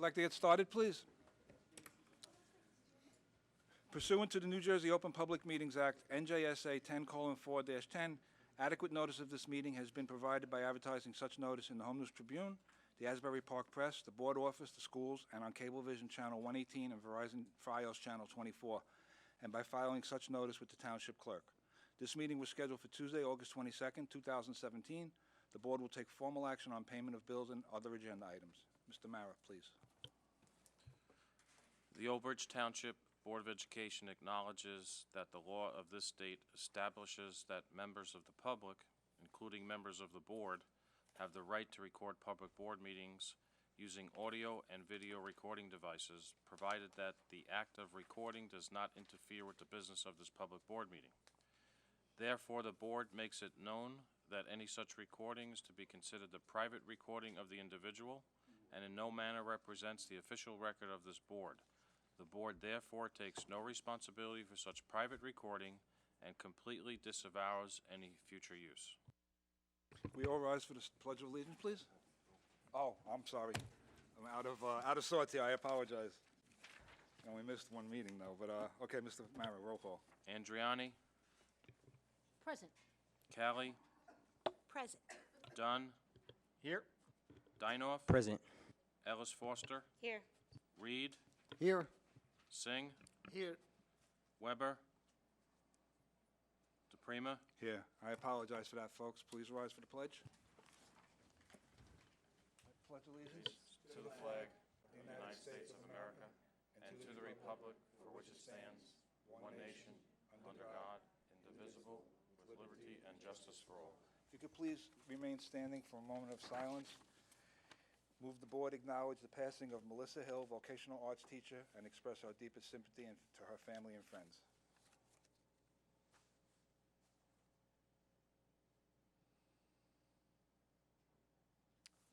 I'd like to get started, please. Pursuant to the New Jersey Open Public Meetings Act, NJSA 10:4-10, adequate notice of this meeting has been provided by advertising such notice in the Home News Tribune, the Asbury Park Press, the Board Office, the schools, and on Cablevision Channel 118 and Verizon Fios Channel 24, and by filing such notice with the Township Clerk. This meeting was scheduled for Tuesday, August 22nd, 2017. The Board will take formal action on payment of bills and other agenda items. Mr. Mara, please. The Old Bridge Township Board of Education acknowledges that the law of this state establishes that members of the public, including members of the board, have the right to record public board meetings using audio and video recording devices, provided that the act of recording does not interfere with the business of this public board meeting. Therefore, the board makes it known that any such recording is to be considered the private recording of the individual and in no manner represents the official record of this board. The board therefore takes no responsibility for such private recording and completely disavows any future use. We all rise for the Pledge of Allegiance, please? Oh, I'm sorry. I'm out of sorts here. I apologize. And we missed one meeting, though. But, okay, Mr. Mara, roll call. Andriani, Present. Callie, Present. Dunn, Here. Dinoff, Present. Ellis Foster, Here. Reed, Here. Singh, Here. Weber, DePrima. Here. I apologize for that, folks. Please rise for the pledge. I pledge allegiance To the flag of the United States of America and to the republic for which it stands, one nation, under God, indivisible, with liberty and justice for all. If you could please remain standing for a moment of silence. Move the board acknowledge the passing of Melissa Hill, vocational arts teacher, and express our deepest sympathy to her family and friends.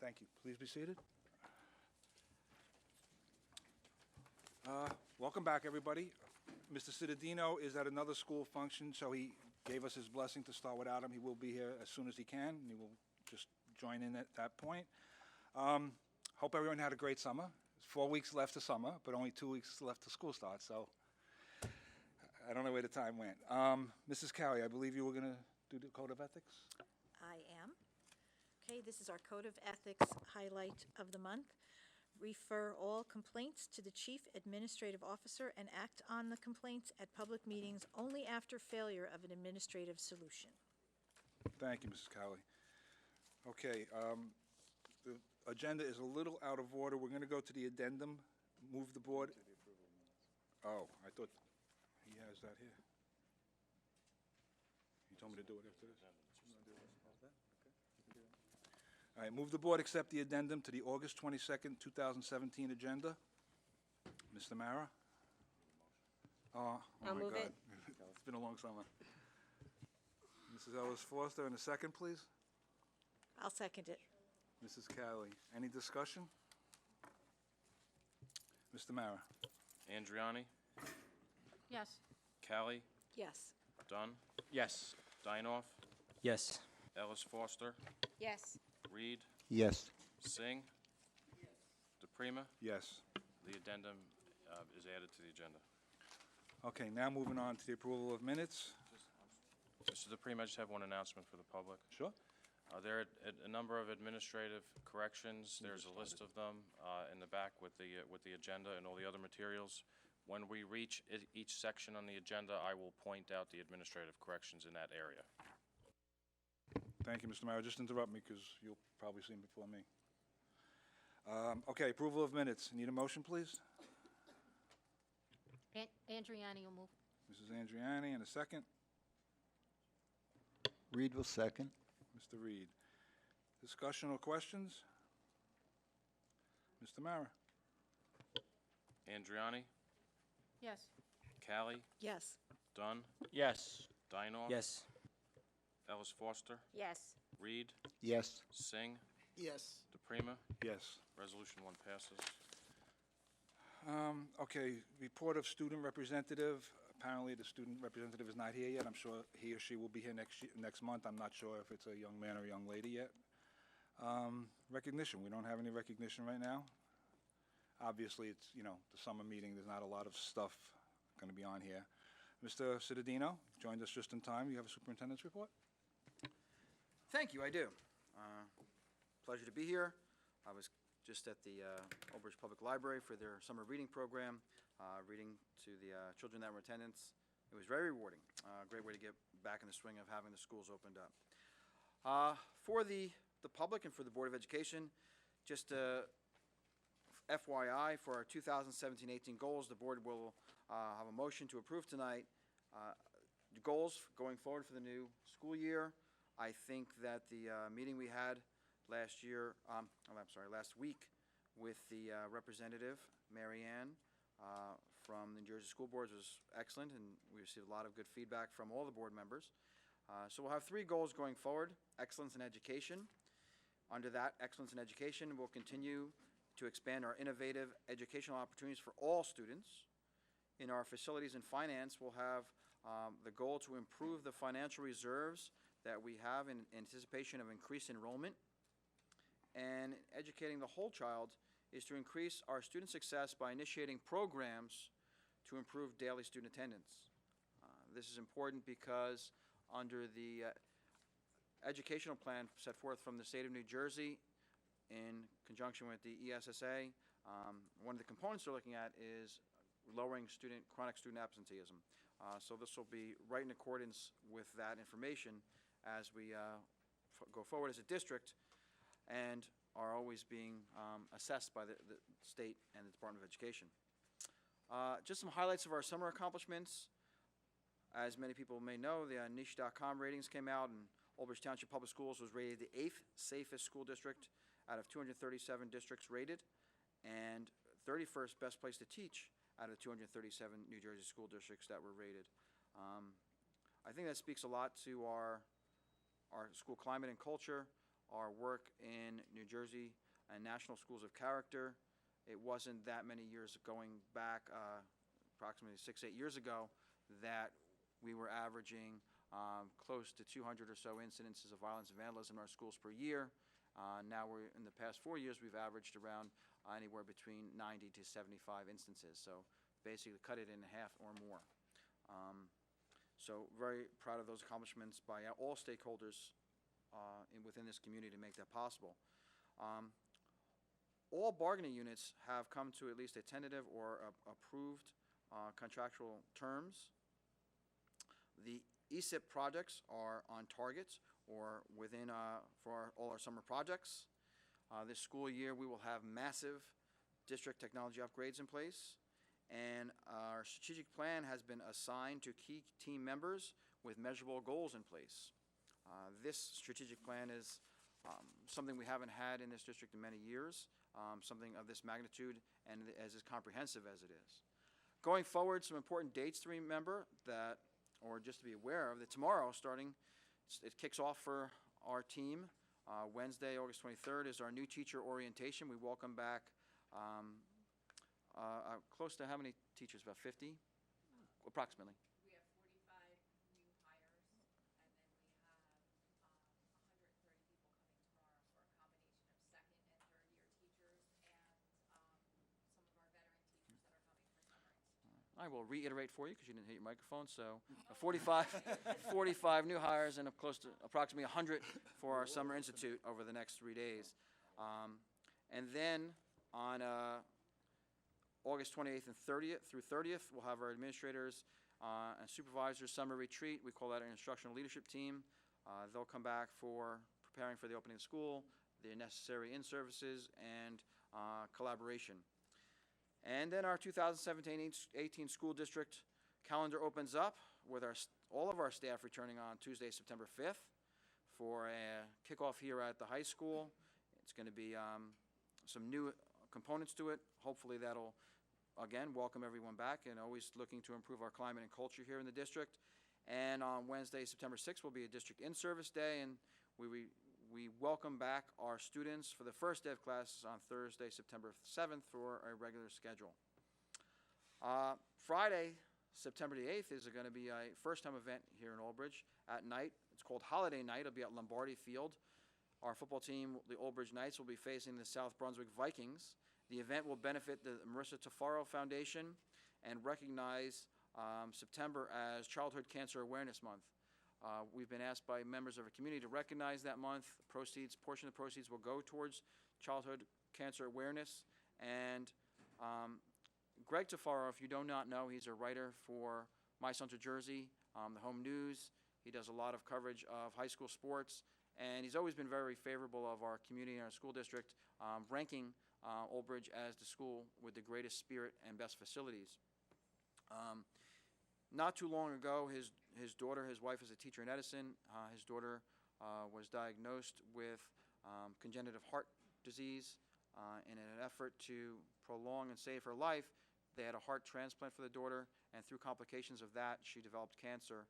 Thank you. Please be seated. Welcome back, everybody. Mr. Cittadino is at another school function, so he gave us his blessing to start without him. He will be here as soon as he can, and he will just join in at that point. Hope everyone had a great summer. There's 4 weeks left of summer, but only 2 weeks left to school start, so I don't know where the time went. Mrs. Cowie, I believe you were going to do the Code of Ethics? I am. Okay, this is our Code of Ethics highlight of the month. Refer all complaints to the Chief Administrative Officer and act on the complaints at public meetings only after failure of an administrative solution. Thank you, Mrs. Cowie. Okay, the agenda is a little out of order. We're going to go to the addendum. Move the board. Oh, I thought he has that here. He told me to do it after this. All right, move the board accept the addendum to the August 22nd, 2017 agenda. Mr. Mara? Oh I'll my move God. it. It's been a long summer. Mrs. Ellis Foster, and a second, please. I'll second it. Mrs. Cowley, any discussion? Mr. Mara? Andriani, Yes. Callie, Yes. Dunn, Yes. Dinoff, Yes. Ellis Foster, Yes. Reed, Yes. Singh, DePrima. Yes. The addendum is added to the agenda. Okay, now moving on to the approval of minutes. Mr. DePrima, I just have one announcement for the public. Sure. There are a number of administrative corrections. There's a list of them in the back with the agenda and all the other materials. When we reach each section on the agenda, I will point out the administrative corrections in that area. Thank you, Mr. Mayor. Just interrupt me because you'll probably see him before me. Okay, approval of minutes. Need a motion, please? Andriani will move. Mrs. Andriani, and a second. Reed will second. Mr. Reed. Discussion or questions? Mr. Mara? Andriani, Yes. Callie, Yes. Dunn, Yes. Dinoff, Yes. Ellis Foster, Yes. Reed, Yes. Singh, Yes. DePrima. Yes. Resolution 1 passes. Okay, report of student representative. Apparently, the student representative is not here yet. I'm sure he or she will be here next month. I'm not sure if it's a young man or a young lady yet. Recognition. We don't have any recognition right now. Obviously, it's, the summer meeting, there's not a lot of stuff going to be on here. Mr. Cittadino joined us just in time. You have a superintendent's report? Thank you, I do. Pleasure to be here. I was just at the Old Bridge Public Library for their summer reading program, reading to the children that were in attendance. It was very rewarding. A great way to get back in the swing of having the schools opened up. For the public and for the Board of Education, just FYI, for our 2017-18 goals, the board will have a motion to approve tonight. The goals going forward for the new school year. I think that the meeting we had last week with the representative, Mary Ann, from the New Jersey School Boards was excellent, and we received a lot of good feedback from all the board members. So we'll have 3 goals going forward: excellence in education. Under that, excellence in education, we'll continue to expand our innovative educational opportunities for all students. In our facilities and finance, we'll have the goal to improve the financial reserves that we have in anticipation of increased enrollment. And educating the whole child is to increase our student success by initiating programs to improve daily student attendance. This is important because under the educational plan set forth from the state of New Jersey in conjunction with the ESSA, one of the components they're looking at is lowering chronic student absenteeism. So this will be right in accordance with that information as we go forward as a district and are always being assessed by the state and the Department of Education. Just some highlights of our summer accomplishments. As many people may know, the niche.com ratings came out, and Old Bridge Township Public Schools was rated the 8th safest school district out of 237 districts rated, and 31st best place to teach out of 237 New Jersey school districts that were rated. I think that speaks a lot to our school climate and culture, our work in New Jersey and National Schools of Character. It wasn't that many years going back, approximately 6-8 years ago, that we were averaging close to 200 or so incidences of violence and vandalism in our schools per year. Now in the past 4 years, we've averaged around anywhere between 90 to 75 instances. So basically cut it in half or more. So very proud of those accomplishments by all stakeholders within this community to make that possible. All bargaining units have come to at least a tentative or approved contractual terms. The ESIP projects are on target or within for all our summer projects. This school year we will have massive district technology upgrades in place, and our strategic plan has been assigned to key team members with measurable goals in place. This strategic plan is something we haven't had in this district in many years, something of this magnitude and as comprehensive as it is. Going forward, some important dates to remember that, or just to be aware of, that tomorrow it kicks off for our team. Wednesday, August 23rd, is our new teacher orientation. We welcome back close to how many teachers? About 50, approximately. We have 45 new hires, and then we have 130 people coming tomorrow for a combination of second and third year teachers and some of our veteran teachers that are coming for summer. I will reiterate for you because you didn't hit your microphone. So 45 new hires and close to approximately 100 for our Summer Institute over the next 3 days. And then on August 28th and 30th through 30th, we'll have our administrators and supervisors summer retreat. We call that an instructional leadership team. They'll come back for preparing for the opening of school, the necessary in-services, and collaboration. And then our 2017-18 school district calendar opens up with all of our staff returning on Tuesday, September 5th for a kickoff here at the high school. It's going to be some new components to it. Hopefully that'll, again, welcome everyone back, and always looking to improve our climate and culture here in the district. And on Wednesday, September 6th, will be a district in-service day, and we welcome back our students for the first day of classes on Thursday, September 7th for a regular schedule. Friday, September the 8th, is going to be a first-time event here in Old Bridge at night. It's called Holiday Night. It'll be at Lombardi Field. Our football team, the Old Bridge Knights, will be facing the South Brunswick Vikings, The event will benefit the Marissa Tafaro Foundation and recognize September as Childhood Cancer Awareness Month. We've been asked by members of our community to recognize that month. Portion of the proceeds will go towards childhood cancer awareness. And Greg Tafaro, if you do not know, he's a writer for My Central Jersey, the Home News. He does a lot of coverage of high school sports, and he's always been very favorable of our community and our school district, ranking Old Bridge as the school with the greatest spirit and best facilities. Not too long ago, his daughter, his wife is a teacher in Edison. His daughter was diagnosed with congenital heart disease. In an effort to prolong and save her life, they had a heart transplant for the daughter, and through complications of that, she developed cancer.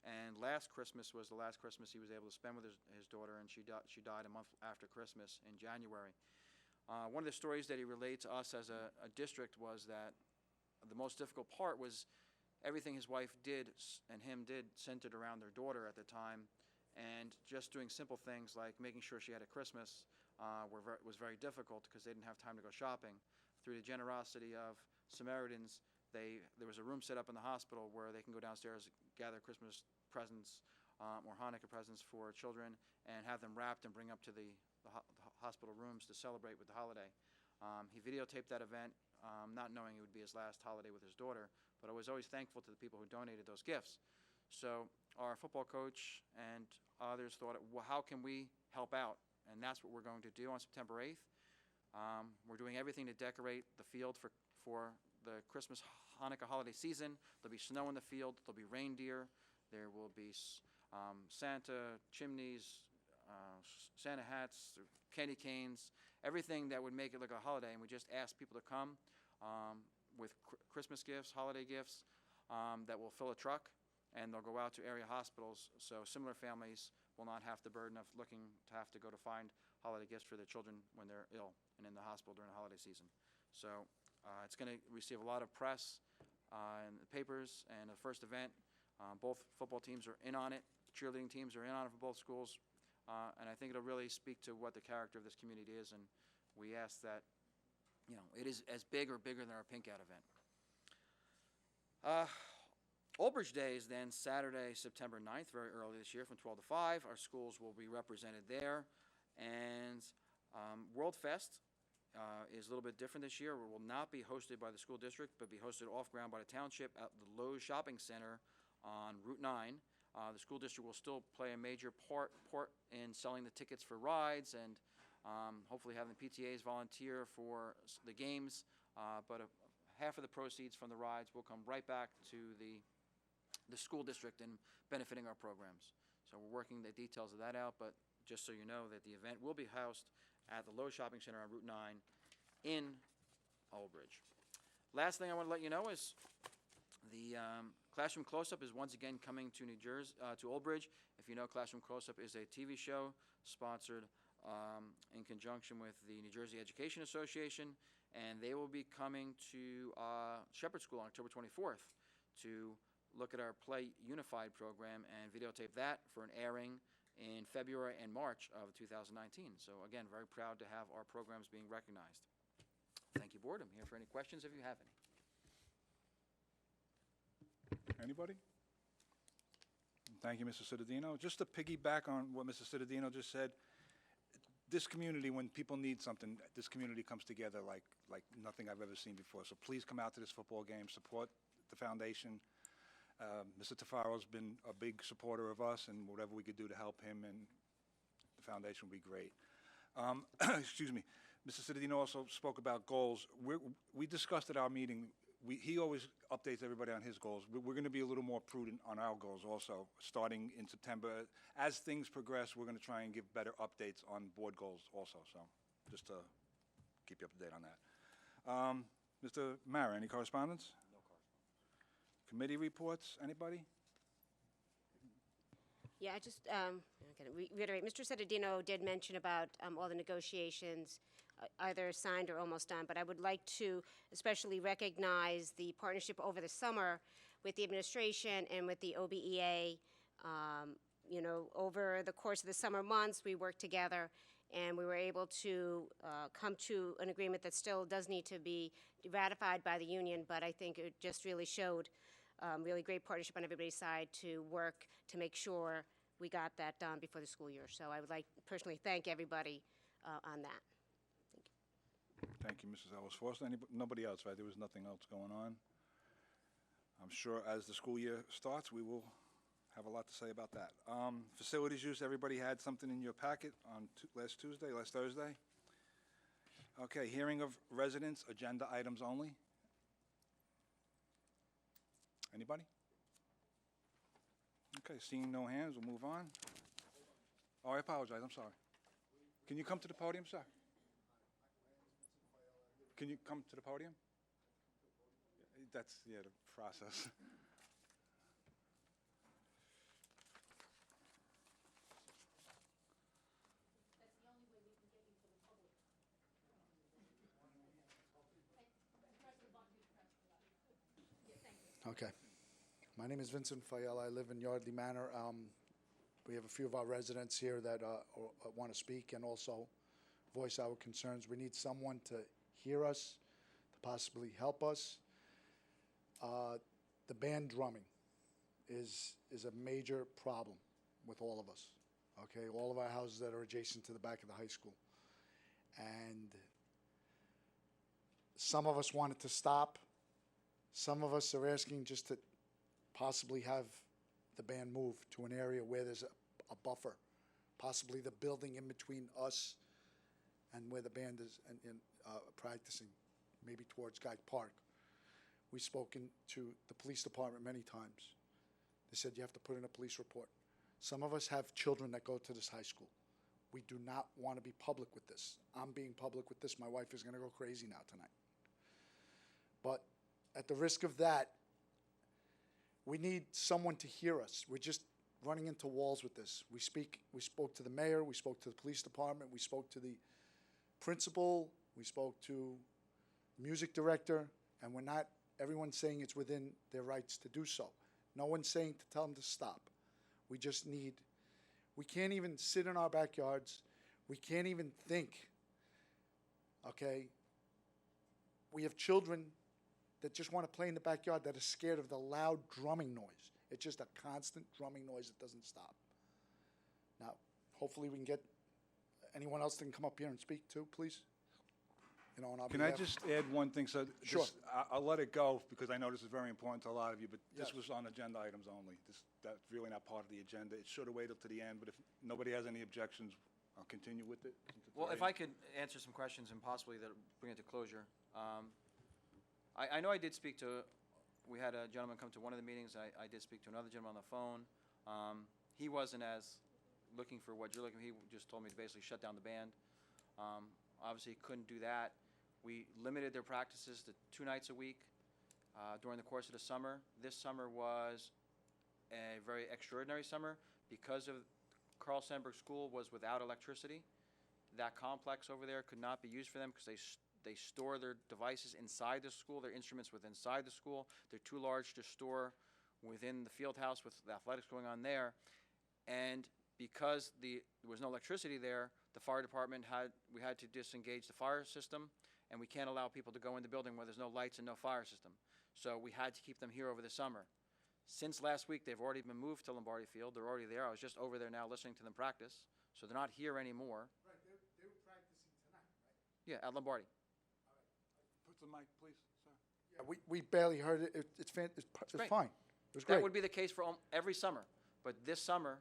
And last Christmas was the last Christmas he was able to spend with his daughter, and she died a month after Christmas in January. One of the stories that he relayed to us as a district was that the most difficult part was everything his wife did and him did centered around their daughter at the time, and just doing simple things like making sure she had a Christmas was very difficult because they didn't have time to go shopping. Through the generosity of Samaritans, there was a room set up in the hospital where they can go downstairs, gather Christmas presents or Hanukkah presents for children, and have them wrapped and bring up to the hospital rooms to celebrate with the holiday. He videotaped that event, not knowing it would be his last holiday with his daughter, but I was always thankful to the people who donated those gifts. So our football coach and others thought, well, how can we help out? And that's what we're going to do on September 8th. We're doing everything to decorate the field for the Christmas Hanukkah holiday season. There'll be snow in the field. There'll be reindeer. There will be Santa chimneys, Santa hats, candy canes, everything that would make it like a holiday. And we just ask people to come with Christmas gifts, holiday gifts that will fill a truck, and they'll go out to area hospitals so similar families will not have the burden of looking to have to go to find holiday gifts for their children when they're ill and in the hospital during the holiday season. So it's going to receive a lot of press in the papers, and the first event, both football teams are in on it, cheerleading teams are in on it for both schools, and I think it'll really speak to what the character of this community is, and we ask that, you know, it is as big or bigger than our Pink Out event. Old Bridge Day is then Saturday, September 9th, very early this year from 12 to 5. Our schools will be represented there. And World Fest is a little bit different this year. It will not be hosted by the school district, but be hosted off-ground by the township at the Lowe's Shopping Center on Route 9. The school district will still play a major part in selling the tickets for rides and hopefully having the PTAs volunteer for the games. But half of the proceeds from the rides will come right back to the school district and benefiting our programs. So we're working the details of that out, but just so you know that the event will be housed at the Lowe's Shopping Center on Route 9 in Old Bridge. Last thing I want to let you know is the Classroom Close-Up is once again coming to New Jersey, to Old Bridge. If you know, Classroom Close-Up is a TV show sponsored in conjunction with the New Jersey Education Association, and they will be coming to Shepherd School on October 24th to look at our Play Unified program and videotape that for an airing in February and March of 2019. So again, very proud to have our programs being recognized. Thank you, Board. I'm here for any questions if you have any. Anybody? Thank you, Mr. Cittadino. Just to piggyback on what Mr. Cittadino just said, this community, when people need something, this community comes together like nothing I've ever seen before. So please come out to this football game, support the foundation. Mr. Tafaro's been a big supporter of us, and whatever we could do to help him and the foundation would be great. Excuse me. Mr. Cittadino also spoke about goals. We discussed at our meeting, he always updates everybody on his goals. We're going to be a little more prudent on our goals also, starting in September. As things progress, we're going to try and give better updates on board goals also, so just to keep you up to date on that. Mr. Mara, any correspondence? Committee reports, anybody? Yeah, I just reiterate, Mr. Cittadino did mention about all the negotiations, either signed or almost done, but I would like to especially recognize the partnership over the summer with the administration and with the OBEA, You know, over the course of the summer months, we worked together, and we were able to come to an agreement that still does need to be ratified by the union, but I think it just really showed really great partnership on everybody's side to work to make sure we got that done before the school year. So I would like to personally thank everybody on that. Thank you, Mrs. Ellis Foster. Nobody else, right? There was nothing else going on. I'm sure as the school year starts, we will have a lot to say about that. Facilities use, everybody had something in your packet on last Thursday? Okay, hearing of residents, agenda items only. Anybody? Okay, seeing no hands, we'll move on. Oh, I apologize, I'm sorry. Can you come to the podium, sir? Can you come to the podium? That's, yeah, the process. Okay. My name is Vincent Fayella. I live in Yardley Manor. We have a few of our residents here that want to speak and also voice our concerns. We need someone to hear us, to possibly help us. The band drumming is a major problem with all of us, okay? All of our houses that are adjacent to the back of the high school. And some of us want it to stop. Some of us are asking just to possibly have the band move to an area where there's a buffer, possibly the building in between us and where the band is practicing, maybe towards Guy Park. We've spoken to the police department many times. They said you have to put in a police report. Some of us have children that go to this high school. We do not want to be public with this. I'm being public with this. My wife is going to go crazy now tonight. But at the risk of that, we need someone to hear us. We're just running into walls with this. We spoke to the mayor, we spoke to the police department, we spoke to the principal, we spoke to music director, and everyone's saying it's within their rights to do so. No one's saying to tell them to stop. We can't even sit in our backyards. We can't even think, okay? We have children that just want to play in the backyard that are scared of the loud drumming noise. It's just a constant drumming noise that doesn't stop. Now, hopefully we can get anyone else that can come up here and speak too, please. You know, on our Can I behalf. just add one thing? So Sure. I'll let it go because I know this is very important to a lot of you, but this Yes. was on agenda items only. That's really not part of the agenda. It should have waited to the end, but if nobody has any objections, I'll continue with it. since it's Well, if already- I could answer some questions and possibly that bring it to closure. I know I did speak to, we had a gentleman come to one of the meetings. I did speak to another gentleman on the phone. He wasn't as looking for what you're looking for. He just told me to basically shut down the band. Obviously, couldn't do that. We limited their practices to 2 nights a week during the course of the summer. This summer was a very extraordinary summer because of Carl Sandburg School was without electricity. That complex over there could not be used for them because they store their devices inside the school, their instruments within inside the school. They're too large to store within the field house with the athletics going on there. And because there was no electricity there, the fire department we had to disengage the fire system, and we can't allow people to go in the building where there's no lights and no fire system. So we had to keep them here over the summer. Since last week, they've already been moved to Lombardi Field. They're already there. I was just over there now listening to them practice. So they're not here anymore. Right, they were practicing tonight, right? Yeah, at Lombardi. Put the mic, please, sir. Yeah, we barely heard it. It's great. fine. It was great. That would be the case for every summer. But this summer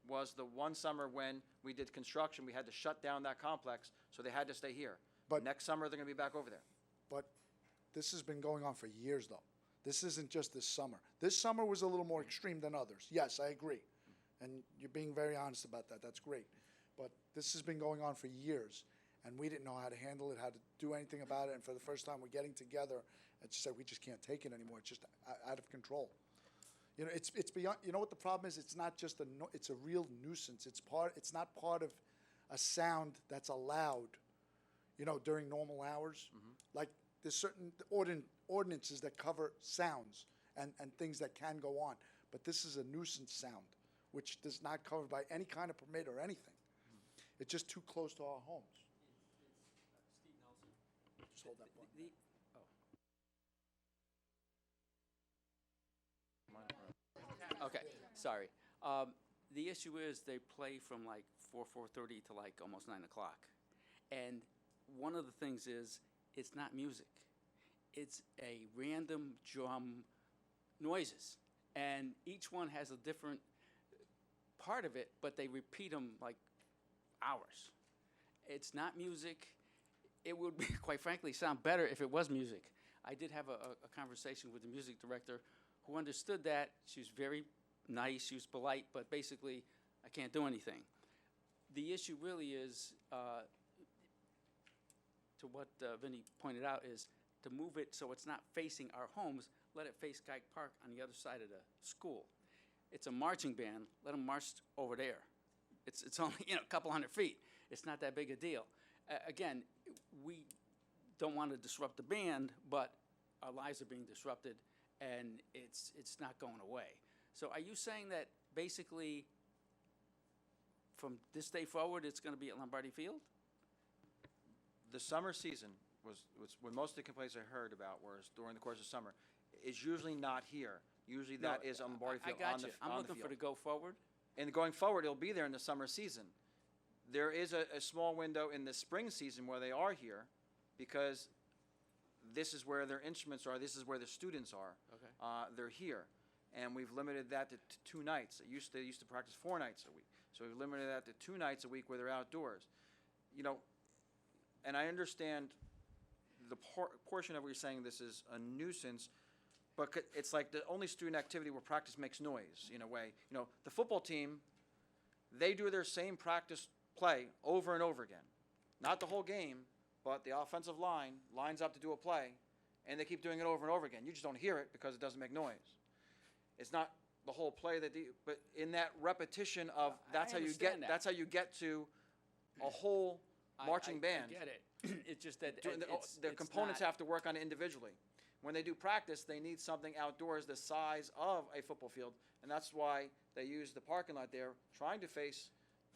was the one summer when we did construction. We had to shut down that complex, so they had to stay here. But- next summer, they're going to be back over there. But this has been going on for years, though. This isn't just this summer. This summer was a little more extreme than others. Yes, I agree. And you're being very honest about that. That's great. But this has been going on for years, and we didn't know how to handle it, how to do anything about it. And for the first time, we're getting together and just said, we just can't take it anymore. It's just out of control. You know, it's beyond. You know what the problem is? It's not just it's a real nuisance. It's not part of a sound that's allowed, you know, during normal hours. Like there's certain ordinances that cover sounds and things that can go on. But this is a nuisance sound, which is not covered by any kind of permit or anything. It's just too close to our homes. Steve Nelson. Just hold that button. Okay, sorry. The issue is they play from like 4:30 to like almost 9 o'clock. And one of the things is, it's not music. It's a random drum noises. And each one has a different part of it, but they repeat them like hours. It's not music. It would, quite frankly, sound better if it was music. I did have a conversation with the music director who understood that. She was very nice, she was polite, but basically, I can't do anything. The issue really is, to what Vinnie pointed out, is to move it so it's not facing our homes, let it face Geik Park on the other side of the school. It's a marching band, let them march over there. It's only, a couple hundred feet. It's not that big a deal. Again, we don't want to disrupt the band, but our lives are being disrupted, and it's not going away. So are you saying that basically from this day forward, it's going to be at Lombardi Field? The summer season was when most of the complaints I heard about was during the course of summer. Is usually not here. Usually that is on Lombardi Field. I got on you. the, I'm on looking the for field. to go forward. And going forward, it'll be there in the summer season. There is a small window in the spring season where they are here, because this is where their instruments are. This is where the students are. Okay. They're here, and we've limited that to 2 nights. They used to practice 4 nights a week, so we've limited that to 2 nights a week where they're outdoors. And I understand the portion of what you're saying. This is a nuisance. But it's like the only student activity where practice makes noise, in a way. The football team, they do their same practice play over and over again. Not the whole game, but the offensive line lines up to do a play, and they keep doing it over and over again. You just don't hear it because it doesn't make noise. It's not the whole play but in that repetition of that's how you get to a whole marching band. I get it. It's just that The components have to work on it individually. When they do practice, they need something outdoors the size of a football field, and that's why they use the parking lot there, trying to face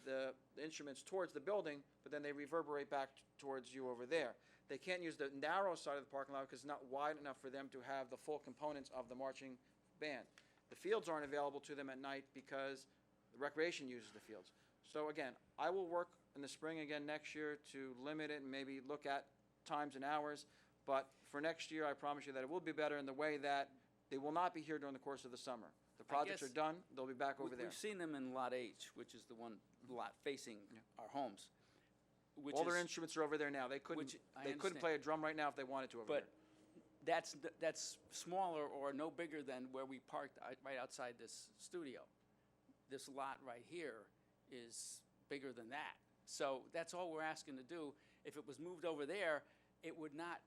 the instruments towards the building, but then they reverberate back towards you over there. They can't use the narrow side of the parking lot because it's not wide enough for them to have the full components of the marching band. The fields aren't available to them at night because the recreation uses the fields. So again, I will work in the spring again next year to limit it and maybe look at times and hours. But for next year, I promise you that it will be better in the way that they will not be here during the course of the summer. The projects are done, they'll be back over there. We've seen them in Lot H, which is the one lot facing our homes. All their instruments are over there now. They couldn't play a drum right now if they wanted to over there. But that's smaller or no bigger than where we parked right outside this studio. This lot right here is bigger than that. So that's all we're asking to do. If it was moved over there, it would not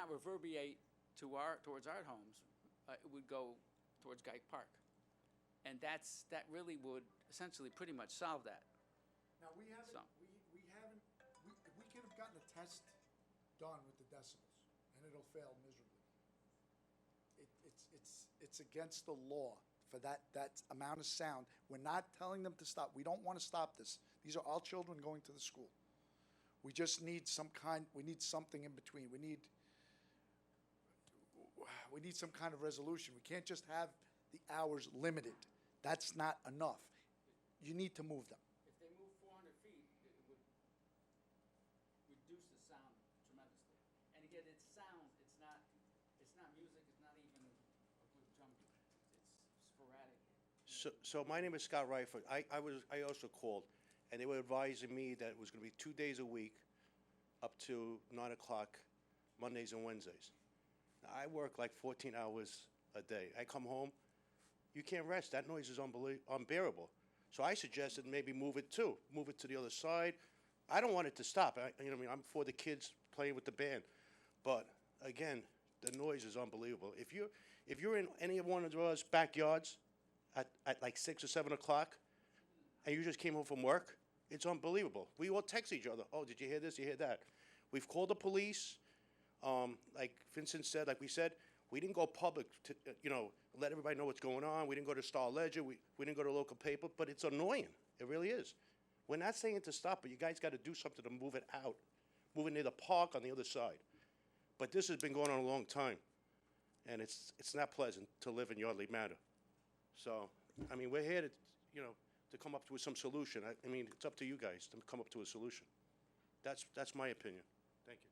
reverberate towards our homes. It would go towards Geik Park. And that really would essentially pretty much solve that. Now, we could have gotten a test done with the decibels, and it'll fail miserably. It's against the law for that amount of sound. We're not telling them to stop. We don't want to stop this. These are all children going to the school. We just need we need something in between. We need some kind of resolution. We can't just have the hours limited. That's not enough. You need to move them. If they move 400 feet, it would reduce the sound tremendously. And again, it's sound. It's not music. It's not even a good drum beat. It's sporadic. So my name is Scott Reifert. I also called, and they were advising me that it was going to be 2 days a week, up to 9 o'clock, Mondays and Wednesdays. Now, I work like 14 hours a day. I come home, you can't rest. That noise is unbearable. So I suggested maybe move it to the other side. I don't want it to stop. I'm for the kids playing with the band, but again, the noise is unbelievable. If you're in any of one of those backyards at like 6 or 7 o'clock, and you just came home from work, it's unbelievable. We all text each other. Oh, did you hear this? You hear that? We've called the police. Like Vincent said, like we said, We didn't go public to, let everybody know what's going on. We didn't go to Star Ledger. We didn't go to local paper, but it's annoying. It really is. We're not saying to stop, but you guys got to do something to move it out. Move it near the park on the other side. But this has been going on a long time, and it's not pleasant to live in Yardley Manor. So, I mean, we're here to, to come up with some solution. I mean, it's up to you guys to come up to a solution. That's my opinion. Thank you.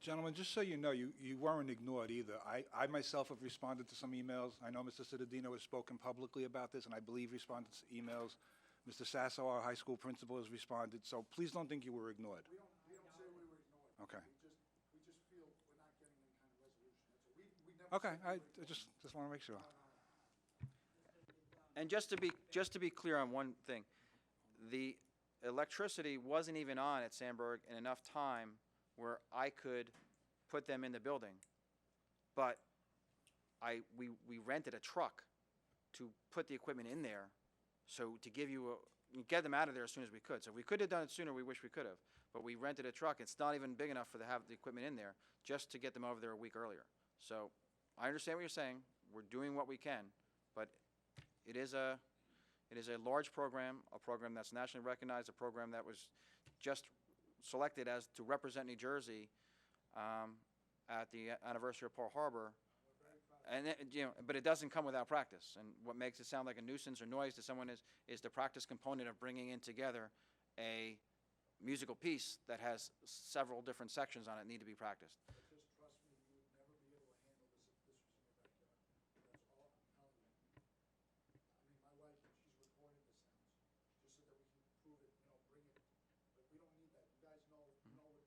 Gentlemen, just so you know, you weren't ignored either. I myself have responded to some emails. I know Mr. Cittadino has spoken publicly about this, and I believe responded to emails. Mr. Sasso, our high school principal, has responded, so please don't think you were ignored. We don't say we were ignored. Okay. We just feel we're not getting any kind of resolution. That's all. We never Okay, said we I were ignored. just want to make sure. And just to be clear on one thing, the electricity wasn't even on at Sandburg in enough time where I could put them in the building. But we rented a truck to put the equipment in there, so to get them out of there as soon as we could. So if we could have done it sooner, we wish we could have. But we rented a truck. It's not even big enough to have the equipment in there, just to get them over there a week earlier. So I understand what you're saying. We're doing what we can, but it is a large program, a program that's nationally recognized, a program that was just selected as to represent New Jersey at the anniversary of Pearl Harbor. And but it doesn't come without practice. And what makes it sound like a nuisance or noise to someone is the practice component of bringing in together a musical piece that has several different sections on it need to be practiced. Just trust me, you would never be able to handle this if this was in your backyard. That's all I'm telling you. I mean, my wife, she's recording the sounds, just so that we can prove it, bring it. But we don't need that. You guys know what it's about.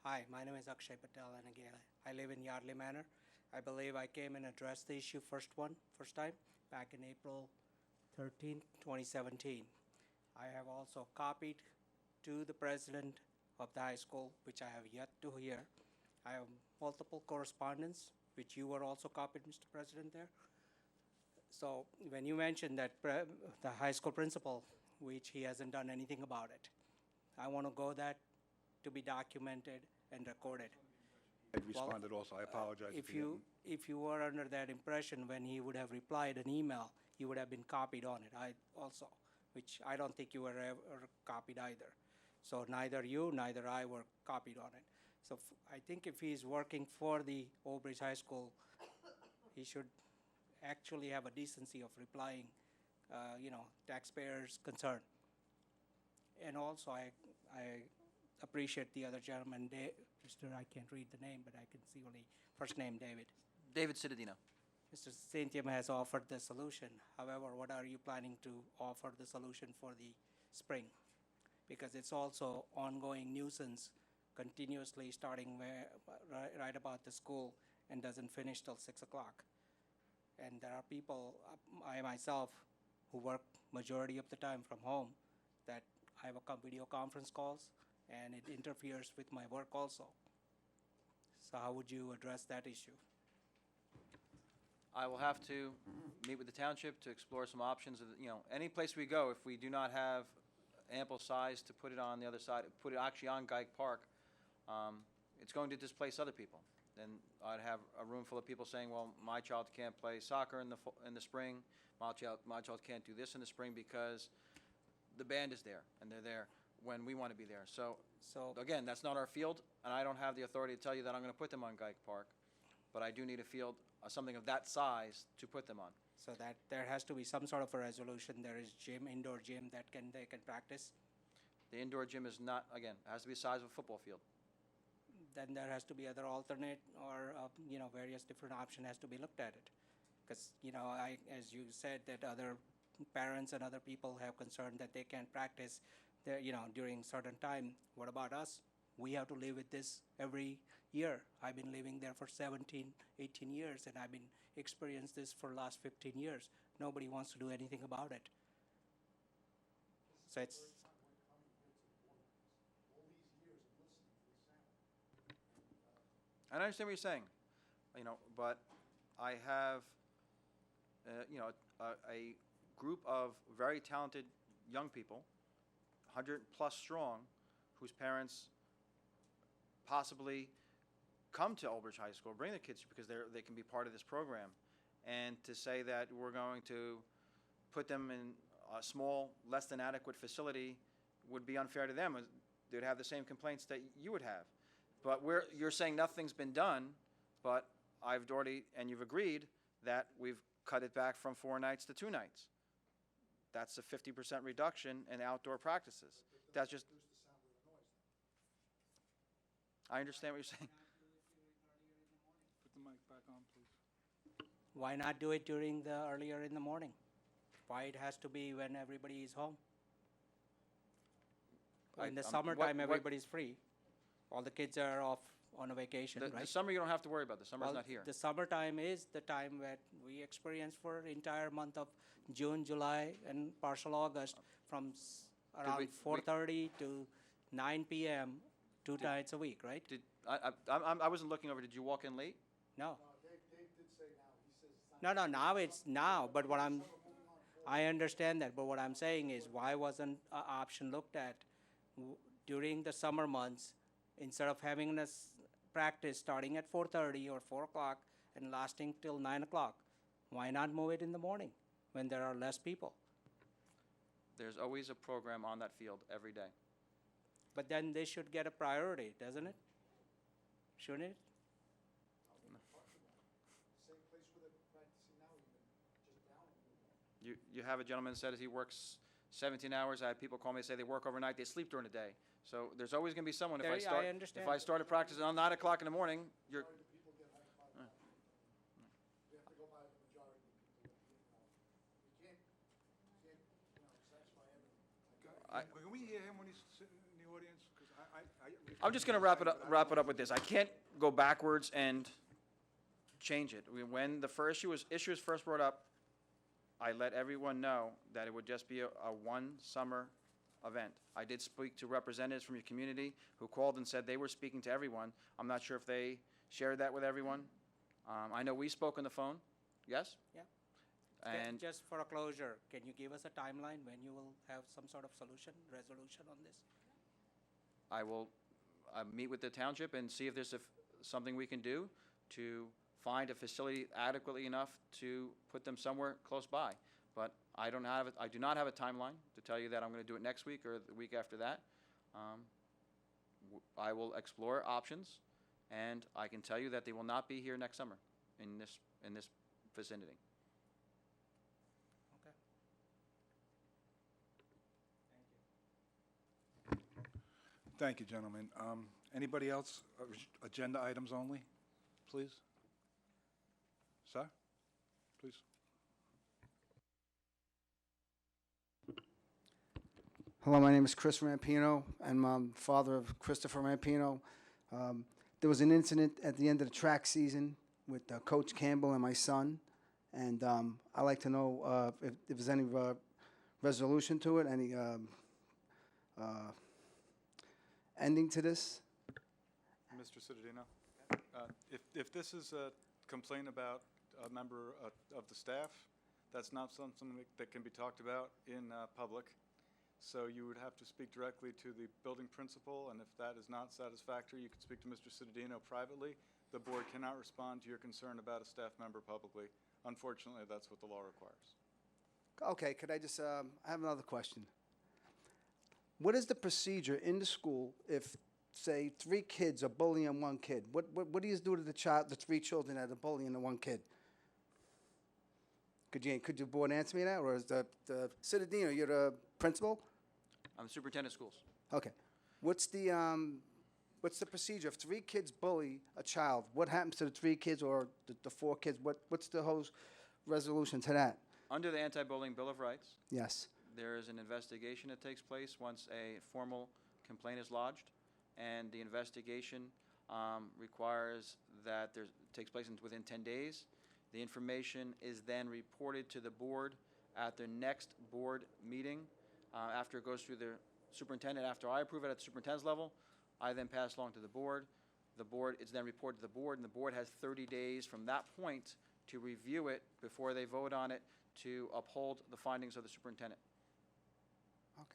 Hi, my name is Akshay Patel, and again, I live in Yardley Manor. I believe I came and addressed the issue first time, back in April 13, 2017. I have also copied to the president of the high school, which I have yet to hear. I have multiple correspondence, which you were also copied, Mr. President, there. So when you mentioned that the high school principal, which he hasn't done anything about it, I want to go that to be documented and recorded. I responded also. I apologize. If you were under that impression when he would have replied an email, you would have been copied on it. I also, which I don't think you were ever copied either. So neither you, neither I were copied on it. So I think if he's working for the Old Bridge High School, he should actually have a decency of replying, taxpayers' concern. And also, I appreciate the other gentleman, I can't read the name, but I can see only first name, David. David Cittadino. Mr. Santiam has offered the solution. However, what are you planning to offer the solution for the spring? Because it's also ongoing nuisance, continuously starting right about the school and doesn't finish till 6 o'clock. And there are people, I myself, who work majority of the time from home, that I have video conference calls, and it interferes with my work also. So how would you address that issue? I will have to meet with the township to explore some options. Any place we go, if we do not have ample size to put it on the other side, put it actually on Geik Park, it's going to displace other people. Then I'd have a room full of people saying, well, my child can't play soccer in the spring, my child can't do this in the spring because the band is there, and they're there when we want to be there. So again, that's not our field, and I don't have the authority to tell you that I'm going to put them on Geik Park, but I do need a field, something of that size to put them on. So that there has to be some sort of a resolution. There is indoor gym that they can practice. The indoor gym is not, again, it has to be the size of a football field. Then there has to be other alternate or, various different option has to be looked at it. Because, as you said, that other parents and other people have concern that they can't practice there, during certain time. What about us? We have to live with this every year. I've been living there for 17, 18 years, and I've been experienced this for the last 15 years. Nobody wants to do anything about it. So it's, I understand what you're saying, but I have, a group of very talented young people, 100+ strong, whose parents possibly come to Old Bridge High School, bring their kids because they can be part of this program. And to say that we're going to put them in a small, less than adequate facility would be unfair to them. They'd have the same complaints that you would have. But you're saying nothing's been done, but I've already, and you've agreed that we've cut it back from 4 nights to 2 nights. That's a 50% reduction in outdoor practices. That's just. I understand what you're saying. Put the mic back on, please. why not do it during the earlier in the morning? Why it has to be when everybody is home? In the summertime, everybody's free. All the kids are off on a vacation, The right? summer you don't have to worry about. The summer's Well, not here. The summertime is the time that we experience for entire month of June, July, and partial August, from around 4:30 to 9 p.m., 2 nights a week, right? I wasn't looking over. Did you walk in late? No. No, now it's now, but I understand that, but what I'm saying is, why wasn't an option looked at during the summer months, instead of having us practice starting at 4:30 or 4 o'clock and lasting till 9 o'clock? Why not move it in the morning when there are less people? There's always a program on that field every day. But then they should get a priority, doesn't it? Shouldn't it? You have a gentleman said he works 17 hours. I had people call me and say they work overnight. They sleep during the day. So there's always going to be someone. I understand. If I started practicing on 9 o'clock in the morning, you're. Can we hear him when he's sitting in the audience? 'Cause I'm just going to wrap it up with this. I can't go backwards and change it. When the issue was first brought up, I let everyone know that it would just be a one summer event. I did speak to representatives from your community who called and said they were speaking to everyone. I'm not sure if they shared that with everyone. I know we spoke on the phone. Yes? Yeah. And Just for a closure, can you give us a timeline when you will have some sort of resolution on this? I will meet with the township and see if there's something we can do to find a facility adequately enough to put them somewhere close by. But I do not have a timeline to tell you that I'm going to do it next week or the week after that. I will explore options, and I can tell you that they will not be here next summer in this vicinity. Okay. Thank you, gentlemen. Anybody else? Agenda items only, please. Sir, please. Hello, my name is Chris Rampino, and I'm father of Christopher Rampino. There was an incident at the end of the track season with Coach Campbell and my son, and I'd like to know if there's any resolution to it, any ending to this. Mr. Cittadino, if this is a complaint about a member of the staff, that's not something that can be talked about in public. So you would have to speak directly to the building principal, and if that is not satisfactory, you could speak to Mr. Cittadino privately. The board cannot respond to your concern about a staff member publicly. Unfortunately, that's what the law requires. Okay, could I just, I have another question. What is the procedure in the school if, say, 3 kids are bullying 1 kid? What do you do to the 3 children that are bullying the 1 kid? Could the board answer me that, or is the Cittadino, you're the principal? I'm the superintendent of schools. Okay. What's the procedure? If 3 kids bully a child, what happens to the 3 kids or the 4 kids? What's the whole resolution to that? Under the Anti-Bullying Bill of Rights, Yes. there is an investigation that takes place once a formal complaint is lodged, and the investigation requires that it takes place within 10 days. The information is then reported to the board at their next board meeting. after it goes through the superintendent, after I approve it at the superintendent's level, I then pass along to the board. The board, it's then reported to the board, and the board has 30 days from that point to review it before they vote on it to uphold the findings of the superintendent. Okay.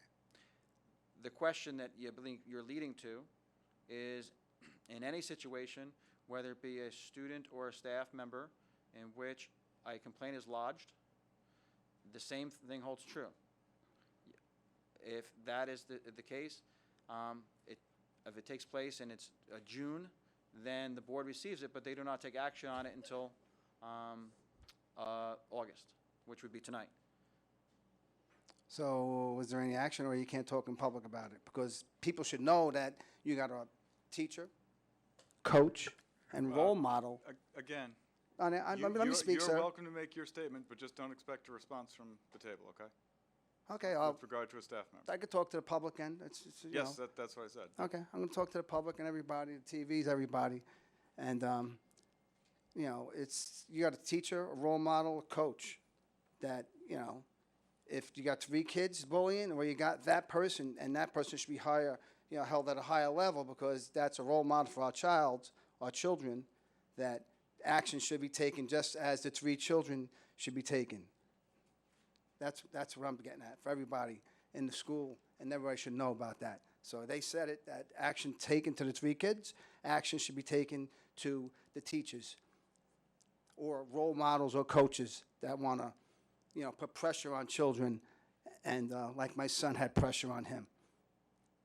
The question that you believe you're leading to is, in any situation, whether it be a student or a staff member in which a complaint is lodged, the same thing holds true. If that is the case, if it takes place and it's June, then the board receives it, but they do not take action on it until August, which would be tonight. So was there any action, or you can't talk in public about it? Because people should know that you got a teacher, coach, and role model. Again, Let me speak, you're sir. welcome to make your statement, but just don't expect a response from the table, okay? Okay, With regard to a staff member. I could talk to the public, and you Yes, know. that's what I said. Okay, I'm going to talk to the public and everybody, the TVs, everybody. And, you know, you got a teacher, a role model, a coach that, you know, if you got 3 kids bullying, or you got that person, and that person should be higher, you know, held at a higher level, because that's a role model for our children, that action should be taken just as the 3 children should be taken. That's what I'm getting at, for everybody in the school, and everybody should know about that. So they said it, that action taken to the 3 kids, action should be taken to the teachers, or role models or coaches that want to, you know, put pressure on children, and like my son had pressure on him.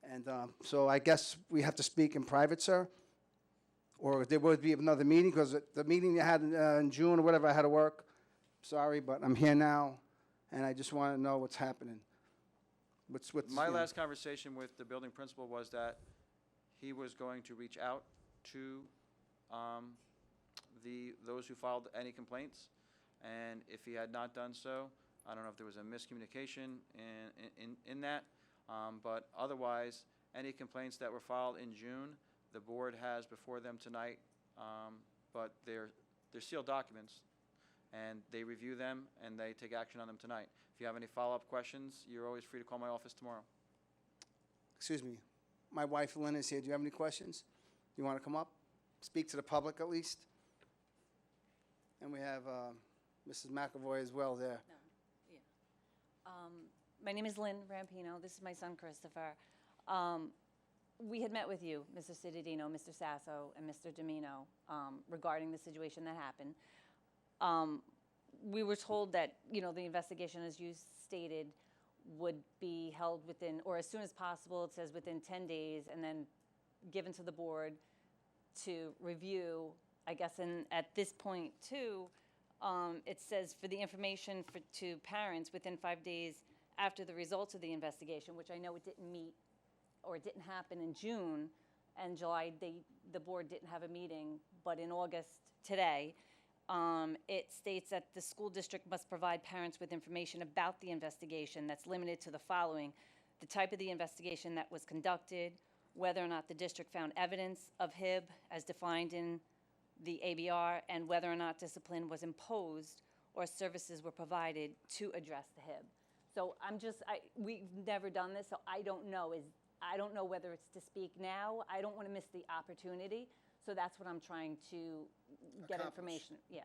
And so I guess we have to speak in private, sir, or there would be another meeting, because the meeting you had in June or whatever, I had to work. Sorry, but I'm here now, and I just want to know what's happening. My you know. last conversation with the building principal was that he was going to reach out to those who filed any complaints, and if he had not done so, I don't know if there was a miscommunication in that, but otherwise, any complaints that were filed in June, the board has before them tonight, but they're sealed documents, and they review them, and they take action on them tonight. If you have any follow-up questions, you're always free to call my office tomorrow. Excuse me. My wife, Lynn, is here. Do you have any questions? You want to come up? Speak to the public, at least? And we have Mrs. McAvoy as well there. My name is Lynn Rampino. This is my son, Christopher. We had met with you, Mr. Cittadino, Mr. Sasso, and Mr. Domino, regarding the situation that happened. We were told that, you know, the investigation, as you stated, would be held within, or as soon as possible, it says within 10 days, and then given to the board to review, I guess, and at this point, too, it says for the information to parents within 5 days after the results of the investigation, which I know it didn't meet, or it didn't happen in June, and July, the board didn't have a meeting, but in August, today, it states that the school district must provide parents with information about the investigation that's limited to the following: the type of the investigation that was conducted, whether or not the district found evidence of HIB as defined in the ABR, and whether or not discipline was imposed or services were provided to address the HIB. So we've never done this, so I don't know whether it's to speak now. I don't want to miss the opportunity, so that's what I'm trying to get information. Yeah.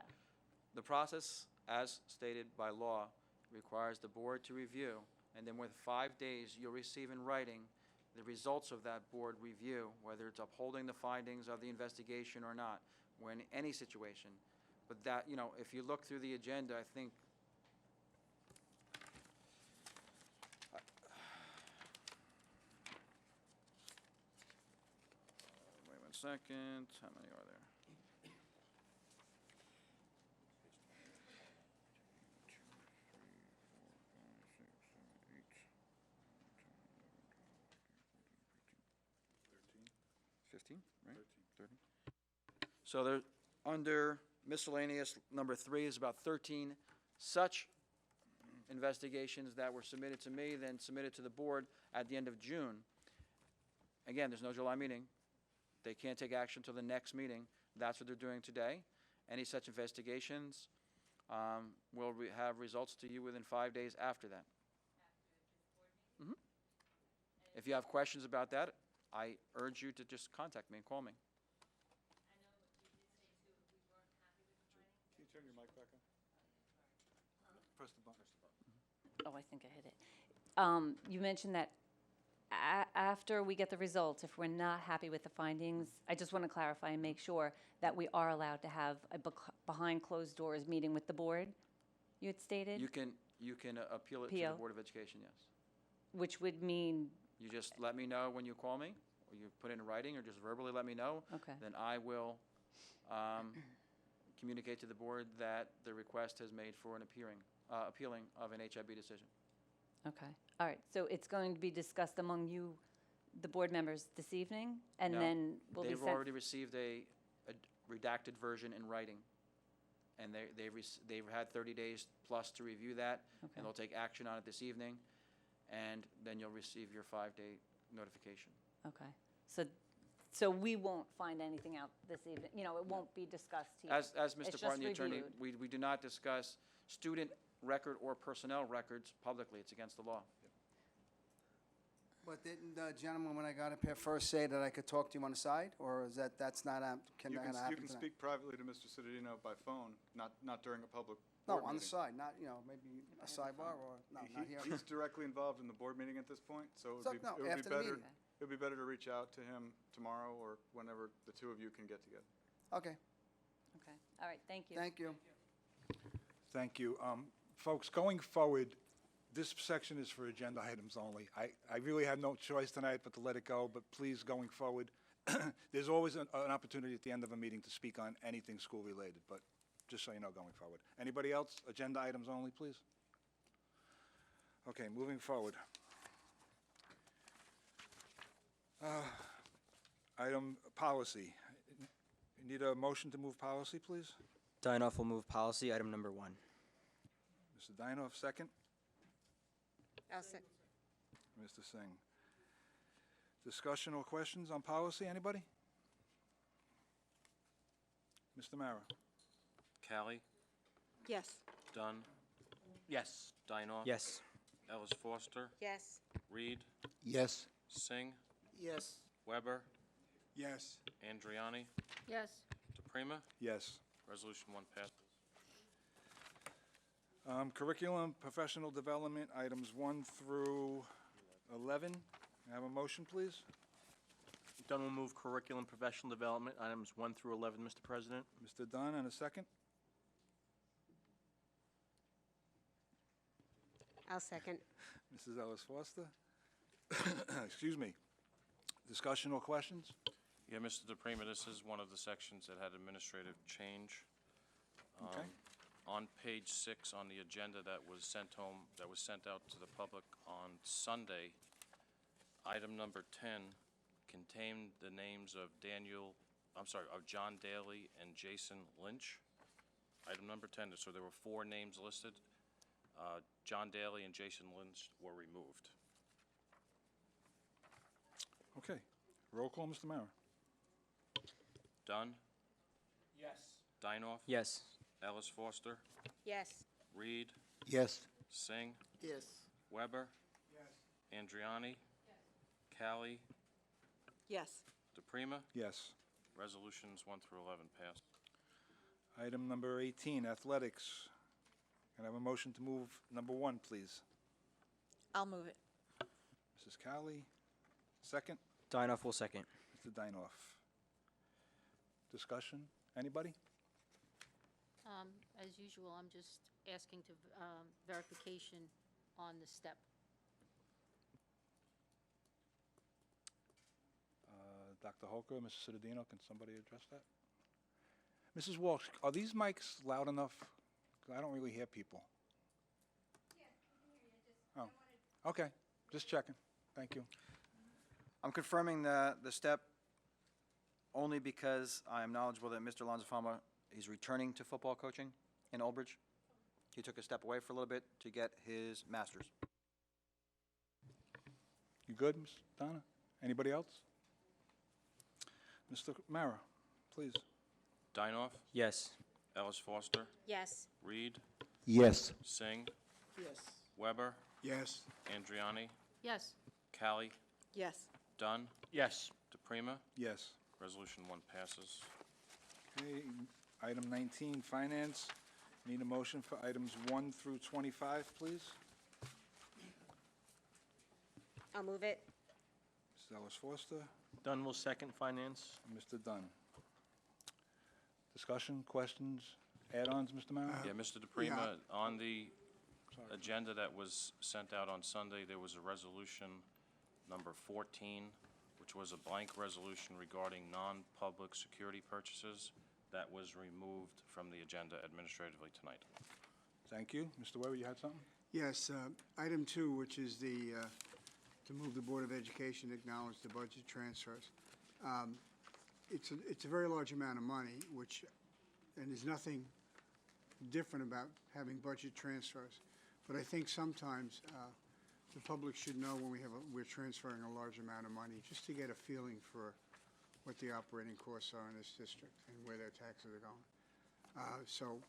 The process, as stated by law, requires the board to review, and then within 5 days, you'll receive in writing the results of that board review, whether it's upholding the findings of the investigation or not, when any situation. But that, you know, if you look through the agenda, I think wait 1 second, how many are there? Right? 13. So there, under miscellaneous, number 3 is about 13 such investigations that were submitted to me, then submitted to the board at the end of June. Again, there's no July meeting. They can't take action until the next meeting. That's what they're doing today. Any such investigations will have results to you within 5 days after that. If you have questions about that, I urge you to just contact me and call me. Can you turn your mic back on? Press the button. Oh, I think I hit it. You mentioned that after we get the results, if we're not happy with the findings, I just want to clarify and make sure that we are allowed to have a behind closed doors meeting with the board, you had stated? You can appeal it to the Appeal. Board of Education, yes. Which would mean, You just let me know when you call me, or you put it in writing, or just verbally let me know. okay, Then I will communicate to the board that the request has made for an appealing of an HIB decision. okay. All right, so it's going to be discussed among you, the board members, this evening? And No, then will be they've sent? already received a redacted version in writing, and they've had 30 days plus to review that, Okay. and they'll take action on it this evening, and then you'll receive your 5-day notification. Okay, so we won't find anything out this evening, you know, it won't be discussed here? As It's Mr. just Barton, the attorney, reviewed. we do not discuss student record or personnel records publicly. It's against the law. But didn't the gentleman, when I got up here first, say that I could talk to you on the side? Or is that's not, can You that happen can tonight? speak privately to Mr. Citadino by phone, not during a public No, board on the meeting. side, not, maybe a sidebar or, no, not here. He's directly involved in the board meeting at this point, so So, no, after the meeting. it would be better to reach out to him tomorrow or whenever the two of you can get together. Okay, Okay, all right, thank you. thank you. Thank you. Folks, going forward, this section is for agenda items only. I really had no choice tonight but to let it go, but please, going forward, there's always an opportunity at the end of a meeting to speak on anything school-related, but just so you know, going forward. Anybody else? Agenda items only, please? Okay, moving forward. Item policy. Need a motion to move policy, please? Dinoff will move policy item number 1. Mr. Dinoff, second. I'll sec- Mr. Singh. Discussion or questions on policy, anybody? Mr. Mara? Callie, Yes. Dunn, Yes. Dinoff. Yes. Ellis Foster, Yes. Reed, Yes. Singh, Yes. Weber, Yes. Andriani, Yes. DePrima. Yes. Resolution 1 passes. Curriculum, professional development, items 1 through 11. Can I have a motion, please? Dunn will move curriculum professional development items 1 through 11, Mr. President. Mr. Dunn, and a second. I'll second. Mrs. Ellis Foster. Excuse me. Discussion or questions? Yeah, Mr. DePrima, this is one of the sections that had administrative change. Okay. On page 6 on the agenda that was sent out to the public on Sunday, item number 10 contained the names of John Daly and Jason Lynch. Item number 10, so there were 4 names listed. John Daly and Jason Lynch were removed. Okay. Roll call, Mr. Mara. Dunn, Yes. Dinoff, Yes. Ellis Foster, Yes. Reed, Yes. Singh, Yes. Weber, Andriani, Callie, Yes. DePrima. Yes. Resolutions 1 through 11 passed. Item number 18, athletics. Can I have a motion to move number 1, please? I'll move it. Mrs. Cowley, second. Dinoff will second. Mr. Dinoff. Discussion, anybody? As usual, I'm just asking to, verification on the step. Dr. Holker, Mrs. Citadino, can somebody address that? Mrs. Walsh, are these mics loud enough? 'Cause I don't really hear people. Oh, okay, just checking. Thank you. I'm confirming the step only because I am knowledgeable that Mr. Lonzafama is returning to football coaching in Old Bridge. He took a step away for a little bit to get his master's. You good, Ms. Donna? Anybody else? Mr. Mara, please. Dinoff, Yes. Ellis Foster, Yes. Reed, Yes. Singh, Yes. Weber, Yes. Andriani, Yes. Callie, Yes. Dunn, Yes. DePrima. Yes. Resolution 1 passes. Okay, item 19, finance. Need a motion for items 1 through 25, please. I'll move it. Mrs. Ellis Foster, Dunn will second finance. and Mr. Dunn. Discussion, questions, add-ons, Mr. Mara? Yeah, Mr. DePrima, on the agenda that was sent out on Sunday, there was a resolution number 14, which was a blank resolution regarding non-public security purchases. That was removed from the agenda administratively tonight. Thank you. Mr. Weber, you had something? Yes, item 2, which is to move the Board of Education to acknowledge the budget transfers. It's a very large amount of money, and there's nothing different about having budget transfers. But I think sometimes the public should know when we're transferring a large amount of money, just to get a feeling for what the operating costs are in this district and where their taxes are going. So,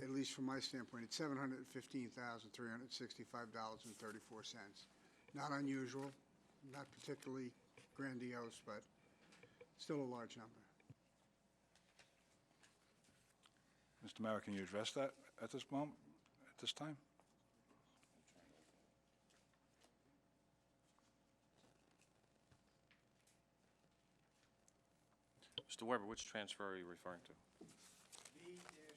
at least from my standpoint, it's $715,365.34. Not unusual, not particularly grandiose, but still a large number. Mr. Mara, can you address that at this moment, at this time? Mr. Weber, which transfer are you referring to? B-1A.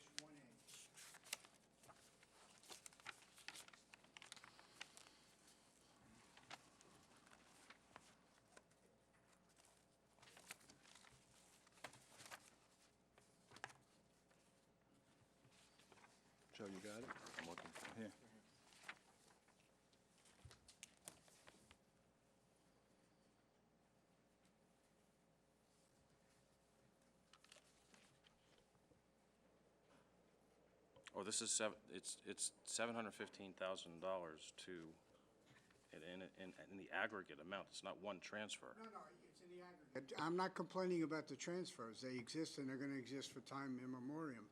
Joe, you got it? I'm looking for Here. Oh, this is it's $715,000 to, in the aggregate amount. It's not one transfer. No, it's in the aggregate. I'm not complaining about the transfers. They exist, and they're going to exist for time immemorial.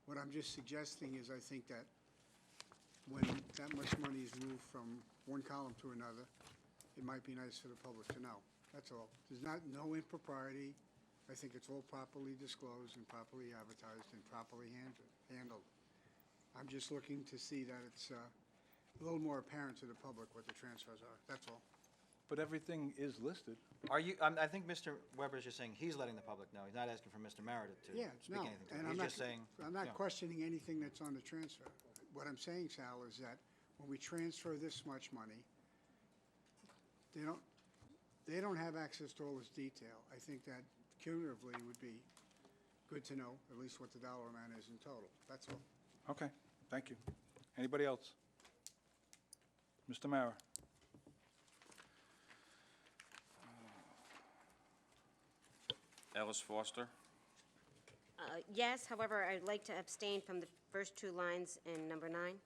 What I'm just suggesting is I think that when that much money is moved from one column to another, it might be nice for the public to know. That's all. There's no impropriety. I think it's all properly disclosed and properly advertised and properly handled. I'm just looking to see that it's a little more apparent to the public what the transfers are. That's all. But everything is listed. Are you, I think Mr. Weber's just saying he's letting the public know. He's not asking for Mr. Meredith to Yeah, speak no, anything to and him. He's just saying. I'm not yeah. questioning anything that's on the transfer. What I'm saying, Sal, is that when we transfer this much money, they don't have access to all this detail. I think that cumulatively would be good to know at least what the dollar amount is in total. That's all. Okay, thank you. Anybody else? Mr. Mara? Ellis Foster, Yes, however, I'd like to abstain from the first 2 lines in number 9.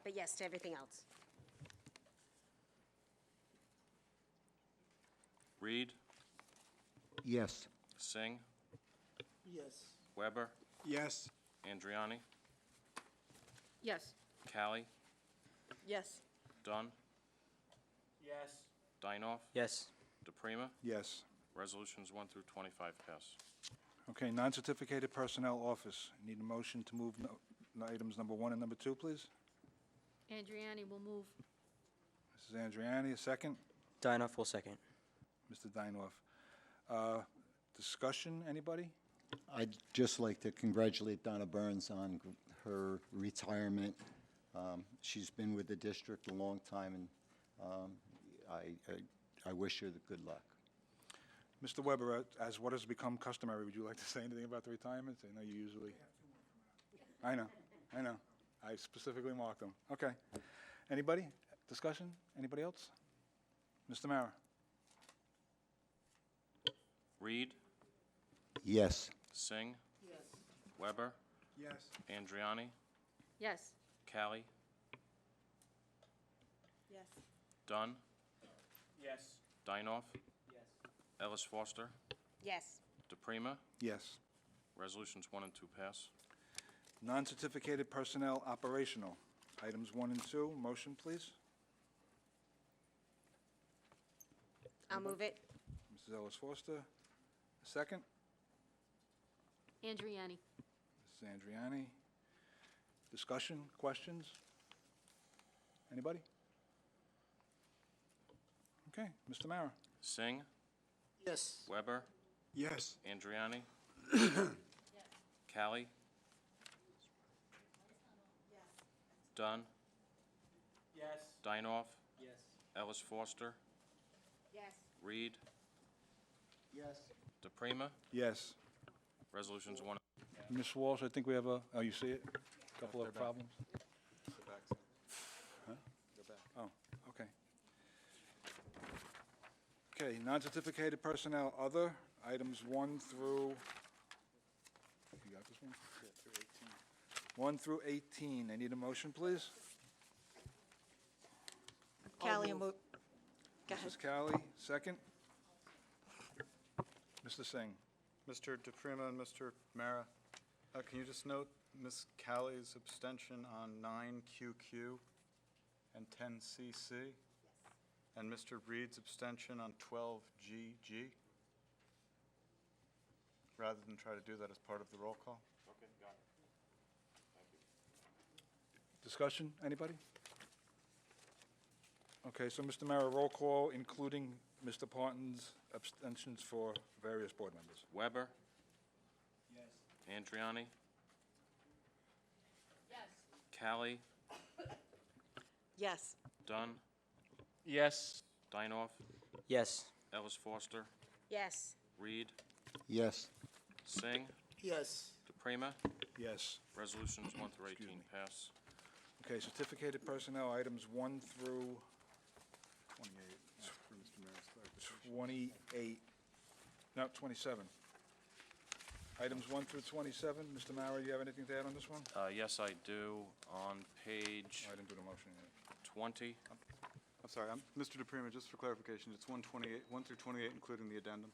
But yes to everything else. Reed, Yes. Singh, Yes. Weber, Yes. Andriani, Yes. Callie, Yes. Dunn, Yes. Dinoff, Yes. DePrima. Yes. Resolutions 1 through 25 pass. Okay, non-certificated personnel office. Need a motion to move items number 1 and number 2, please? Andriani will move. Mrs. Andriani, a second. Dinoff will second. Mr. Dinoff. Discussion, anybody? I'd just like to congratulate Donna Burns on her retirement. She's been with the district a long time, and I wish her the good luck. Mr. Weber, as what has become customary, would you like to say anything about the retirements? I know you usually... I know. I specifically marked them. Okay. Anybody? Discussion? Anybody else? Mr. Mara? Reed, Yes. Singh, Yes. Weber, Yes. Andriani, Yes. Callie, Yes. Dunn, Yes. Dinoff, Yes. Ellis Foster, Yes. DePrima. Yes. Resolutions 1 and 2 pass. Non-certificated personnel operational. Items 1 and 2, motion, please. I'll move it. Mrs. Ellis Foster, a second. Andriani. Mrs. Andriani. Discussion, questions? Anybody? Okay, Mr. Mara. Singh, Yes. Weber, Yes. Andriani, Callie, Dunn, Yes. Dinoff, Yes. Ellis Foster, Yes. Reed, Yes. DePrima. Yes. Resolutions 1. Ms. Walsh, I think we have oh, you see it? Couple of problems? Huh? Oh, okay. Okay, non-certificated personnel, other, items 1 through, you got this one? Yeah, through 18. 1 through 18. I need a motion, please. Callie, will move. Go ahead. Mrs. Callie, second. Mr. Singh. Mr. DePrima and Mr. Mara, can you just note Ms. Callie's abstention on 9QQ and 10CC? And Mr. Reed's abstention on 12GG? Rather than try to do that as part of the roll call? Okay, got it. Thank you. Discussion, anybody? Okay, so Mr. Mara, roll call, including Mr. Parton's abstentions for various board members. Weber. Yes. Andriani, Yes. Callie, Yes. Dunn, Yes. Dinoff, Yes. Ellis Foster, Yes. Reed, Yes. Singh, Yes. DePrima. Yes. Resolutions 1 through 18 pass. Okay, certificated personnel, items 1 through 28, for Mr. Mayor's clarification. 28, no, 27. Items 1 through 27. Mr. Mara, you have anything to add on this one? Yes, I do. On page I didn't do the motion yet. 20, I'm sorry, Mr. DePrima, just for clarification, it's 128, 1 through 28, including the addendum?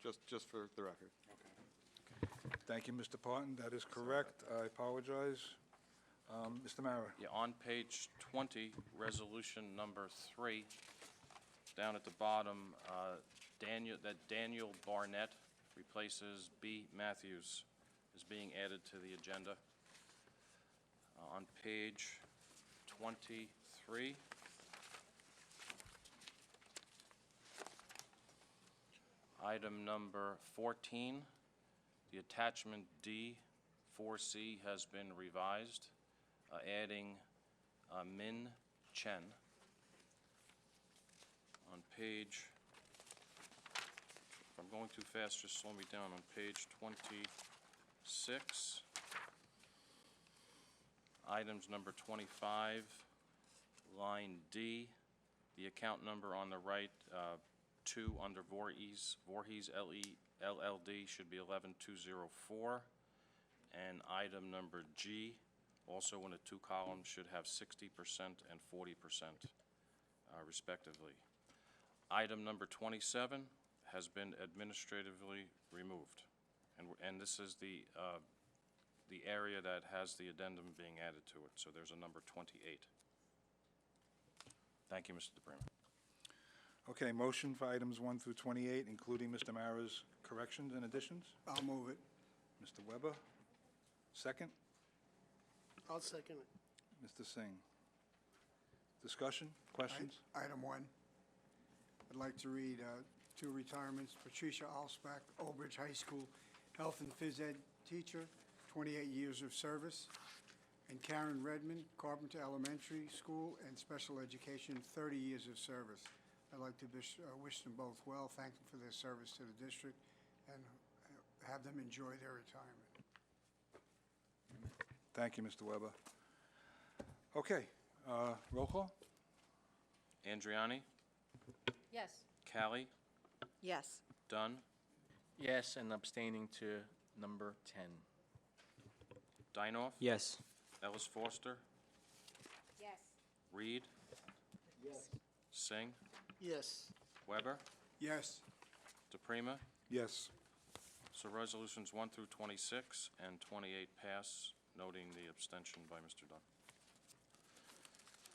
Just for the record. Thank you, Mr. Parton. That is correct. I apologize. Mr. Mara. yeah, on page 20, resolution number 3, down at the bottom, Daniel Barnett replaces B. Matthews is being added to the agenda. On page 23, item number 14, the attachment D 4C has been revised, adding Min Chen. On page, if I'm going too fast, just slow me down. On page 26, items number 25, line D, the account number on the right, 2 under Voorhees LLD should be 11204. And item number G, also in the 2 columns, should have 60% and 40% respectively. Item number 27 has been administratively removed. And this is the area that has the addendum being added to it. So there's a number 28. Thank you, Mr. DePrima. Okay, motion for items 1 through 28, including Mr. Mara's corrections and additions. I'll move it. Mr. Weber, second. I'll second it. Mr. Singh. Discussion, questions? Item 1. I'd like to read 2 retirements. Patricia Alsbach, Old Bridge High School Health and Phys Ed teacher, 28 years of service. And Karen Redmond, Carpenter Elementary School and Special Education, 30 years of service. I'd like to wish them both well, thank them for their service to the district, and have them enjoy their retirement. Thank you, Mr. Weber. Okay, roll call? Andriani, Yes. Callie, Yes. Dunn, Yes, and abstaining to number 10. Dinoff, Yes. Ellis Foster, Yes. Reed, Singh, Yes. Weber, Yes. DePrima. Yes. So resolutions 1 through 26 and 28 pass noting the abstention by Mr. Dunn.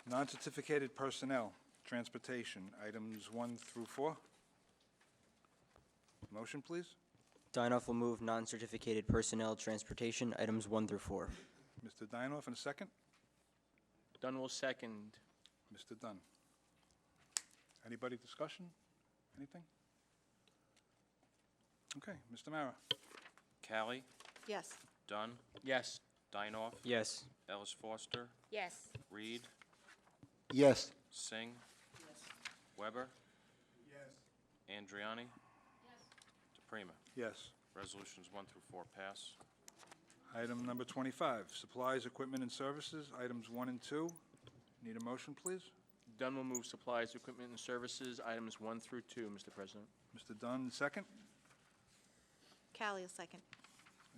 Non-certificated personnel, transportation, items 1 through 4. Motion, please. Dinoff will move non-certificated personnel transportation items 1 through 4. Mr. Dinoff, in a second. Dunn will second. Mr. Dunn. Anybody discussion? Anything? Okay, Mr. Mara. Callie, Yes. Dunn, Yes. Dinoff, Yes. Ellis Foster, Yes. Reed, Yes. Singh, Weber, Andriani, DePrima. Yes. Resolutions 1 through 4 pass. Item number 25, supplies, equipment, and services, items 1 and 2. Need a motion, please? Dunn will move supplies, equipment, and services items 1 through 2, Mr. President. Mr. Dunn, second. Callie will second.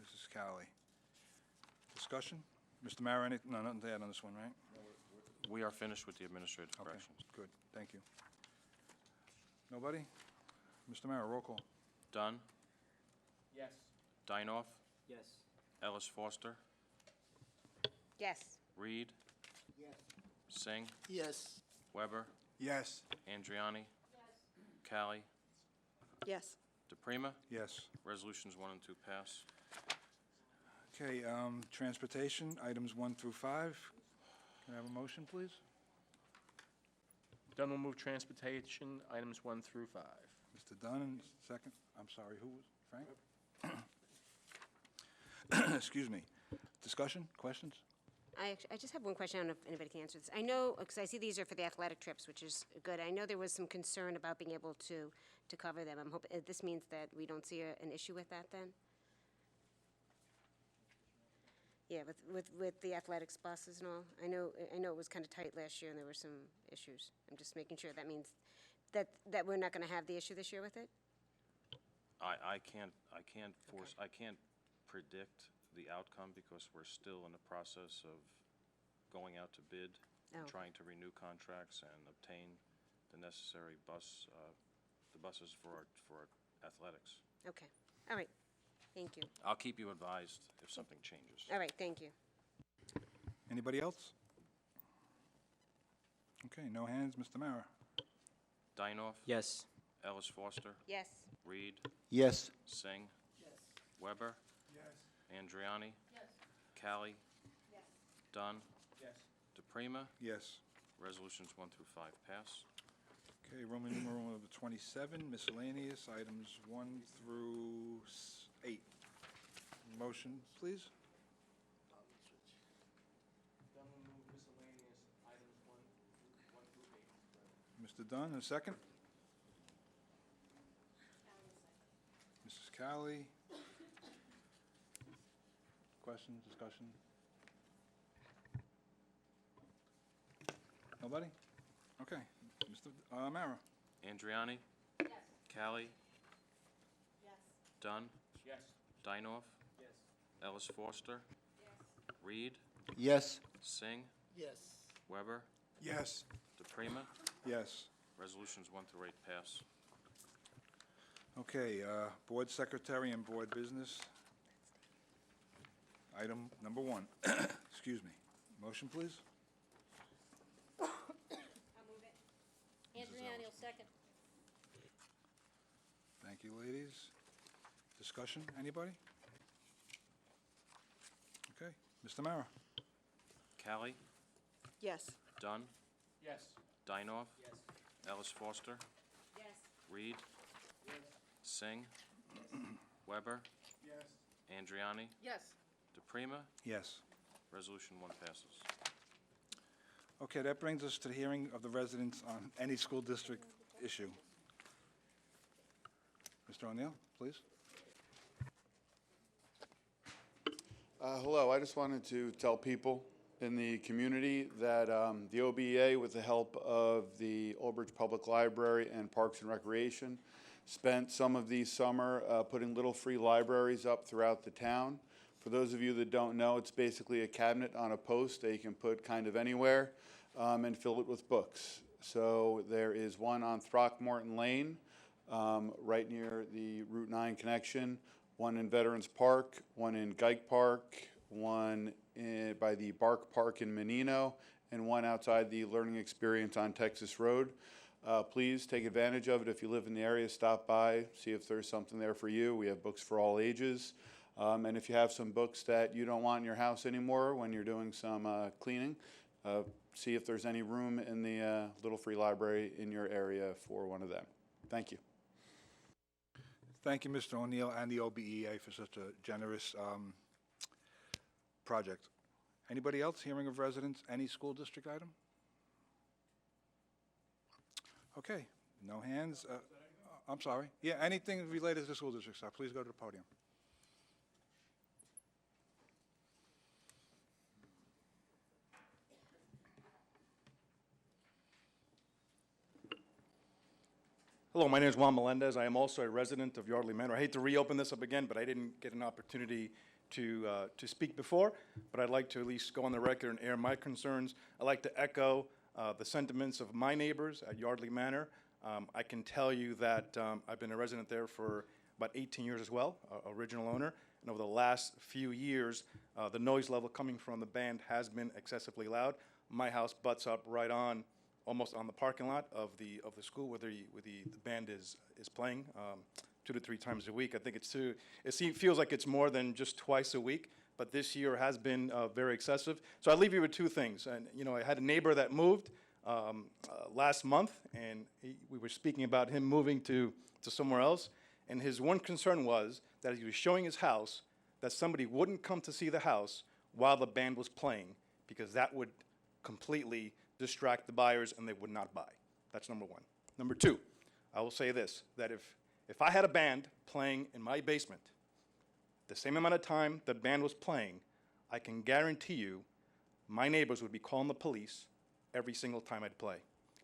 Mrs. Cowley. Discussion? Mr. Mara, no, nothing to add on this one, right? We are finished with the administrative Okay, corrections. good, thank you. Nobody? Mr. Mara, roll call. Dunn, Yes. Dinoff, Yes. Ellis Foster, Yes. Reed, Singh, Yes. Weber, Yes. Andriani, Callie, Yes. DePrima. Yes. Resolutions 1 and 2 pass. Okay, transportation, items 1 through 5. Can I have a motion, please? Dunn will move transportation items 1 through 5. Mr. Dunn, second. I'm sorry, who was, Frank? Excuse me. Discussion, questions? I just have one question. I don't know if anybody can answer this. I know, because I see these are for the athletic trips, which is good. I know there was some concern about being able to cover them. I'm hoping, this means that we don't see an issue with that then? Yeah, with the athletics buses and all. I know it was kind of tight last year and there were some issues. I'm just making sure that means that we're not going to have the issue this year with it? I can't predict the outcome because we're still in the process of going out to bid, Oh. trying to renew contracts and obtain the necessary the buses for our athletics. Okay. All right. Thank you. I'll keep you advised if something changes. All right, thank you. Anybody else? Okay, no hands. Mr. Mara? Dinoff, Yes. Ellis Foster, Yes. Reed, Yes. Singh, Weber, Andriani, Callie, Dunn, DePrima. Yes. Resolutions 1 through 5 pass. Okay, Roman numeral number 27, miscellaneous, items 1 through 8. Motion, please? Dunn will move miscellaneous items 1 through 8. Mr. Dunn, a second? Mrs. Cowley? Questions, discussion? Nobody? Okay. Mr. Mara? Andriani, Callie, Dunn, Yes. Dinoff, Yes. Ellis Foster, Reed, Yes. Singh, Yes. Weber, Yes. DePrima. Yes. Resolutions 1 through 8 pass. Okay, board secretary and board business. Item number 1. Excuse me. Motion, please? I'll move it. Andriani will second. Thank you, ladies. Discussion, anybody? Okay, Mr. Mara? Callie, Yes. Dunn, Yes. Dinoff, Yes. Ellis Foster, Yes. Reed, Singh, Weber, Yes. Andriani, Yes. DePrima. Yes. Resolution 1 passes. Okay, that brings us to the hearing of the residents on any school district issue. Mr. O'Neill, please. Hello, I just wanted to tell people in the community that the OBEA, with the help of the Old Bridge Public Library and Parks and Recreation, spent some of the summer putting little free libraries up throughout the town. For those of you that don't know, it's basically a cabinet on a post that you can put kind of anywhere and fill it with books. So there is one on Throckmorton Lane, right near the Route 9 connection, one in Veterans Park, one in Gike Park, one by the Bark Park in Menino, and one outside the Learning Experience on Texas Road. Please take advantage of it. If you live in the area, stop by, see if there's something there for you. We have books for all ages. And if you have some books that you don't want in your house anymore when you're doing some cleaning, see if there's any room in the Little Free Library in your area for one of them. Thank you. Thank you, Mr. O'Neill and the OBEA for such a generous project. Anybody else? Hearing of residents, any school district item? Okay, no hands. I'm sorry. Yeah, anything related to the school district, sir, please go to the podium. Hello, my name is Juan Melendez. I am also a resident of Yardley Manor. I hate to reopen this up again, but I didn't get an opportunity to speak before, but I'd like to at least go on the record and air my concerns. I'd like to echo the sentiments of my neighbors at Yardley Manor. I can tell you that I've been a resident there for about 18 years as well, original owner, and over the last few years, the noise level coming from the band has been excessively loud. My house butts up right on, almost on the parking lot of the school where the band is playing 2 to 3 times a week. I think it feels like it's more than just twice a week, but this year has been very excessive. So I leave you with 2 things. And I had a neighbor that moved last month, and we were speaking about him moving to somewhere else, and his one concern was that he was showing his house that somebody wouldn't come to see the house while the band was playing, because that would completely distract the buyers and they would not buy. That's number 1. Number 2, I will say this, that if I had a band playing in my basement, the same amount of time the band was playing, I can guarantee you my neighbors would be calling the police every single time I'd play,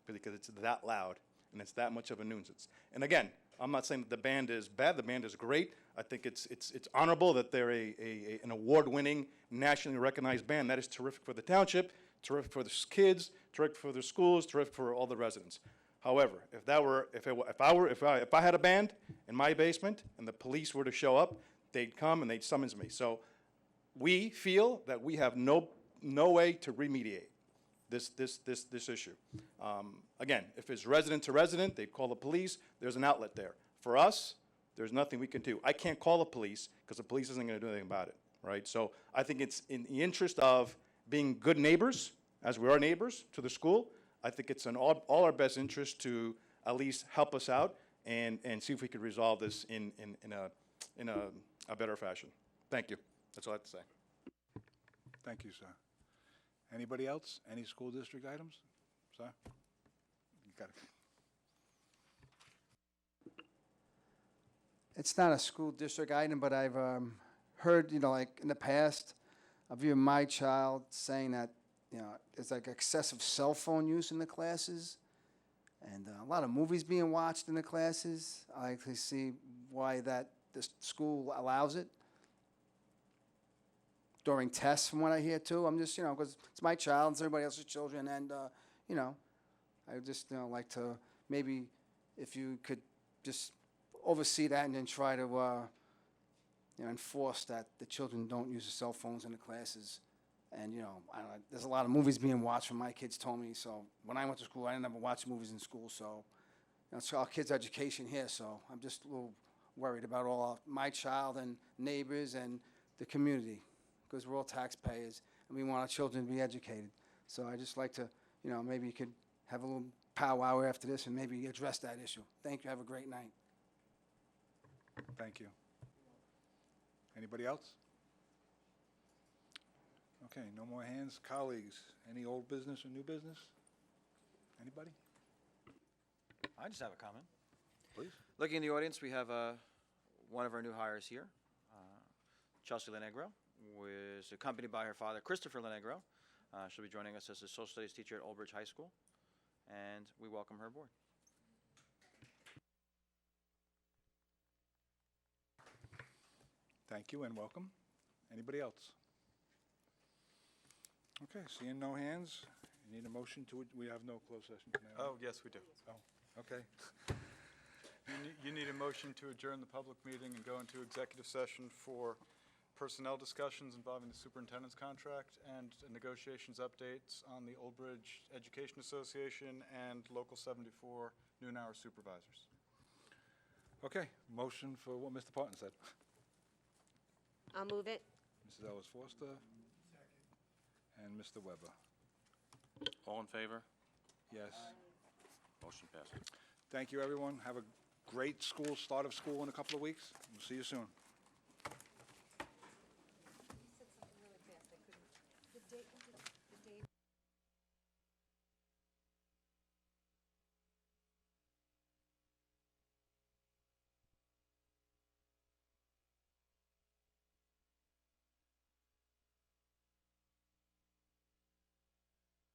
because it's that loud and it's that much of a nuisance. And again, I'm not saying that the band is bad. The band is great. I think it's honorable that they're an award-winning, nationally recognized band. That is terrific for the township, terrific for the kids, terrific for the schools, terrific for all the residents. However, if I had a band in my basement and the police were to show up, they'd come and they'd summons me. So we feel that we have no way to remediate this issue. Again, if it's resident to resident, they'd call the police. There's an outlet there. For us, there's nothing we can do. I can't call the police because the police isn't going to do anything about it, right? So I think it's in the interest of being good neighbors, as we are neighbors to the school. I think it's in all our best interest to at least help us out and see if we could resolve this in a better fashion. Thank you. That's all I have to say. Thank you, sir. Anybody else? Any school district items? Sir? You got it. It's not a school district item, but I've heard, like in the past, of even my child saying that, there's like excessive cell phone use in the classes and a lot of movies being watched in the classes. I actually see why the school allows it during tests, from what I hear too. I'm just, because it's my child, it's everybody else's children, and, I just, like to, maybe if you could just oversee that and then try to, enforce that the children don't use the cell phones in the classes. And, I don't know, there's a lot of movies being watched from my kids told me, so when I went to school, I didn't ever watch movies in school, so, it's our kids' education here, so I'm just a little worried about all my child and neighbors and the community, because we're all taxpayers, and we want our children to be educated. So I just like to, maybe you could have a little powwow after this and maybe address that issue. Thank you. Have a great night. Thank you. Anybody else? Okay, no more hands. Colleagues, any old business or new business? Anybody? I just have a comment. Please. Looking in the audience, we have one of our new hires here, Chelsea Lenegro, who is accompanied by her father, Christopher Lenegro. She'll be joining us as a social studies teacher at Old Bridge High School, and we welcome her aboard. Thank you and welcome. Anybody else? Okay, seeing no hands, you need a motion to, we have no closed session tonight. Oh, yes, we do. Oh, okay. You need a motion to adjourn the public meeting and go into executive session for personnel discussions involving the superintendent's contract, and negotiations updates on the Old Bridge Education Association and Local 74 noon hour supervisors. Okay, motion for what Mr. Parton said. I'll move it. Mrs. Ellis Foster. And Mr. Weber. All in favor? Yes. Motion passes. Thank you, everyone. Have a great start of school in a couple of weeks. We'll see you soon.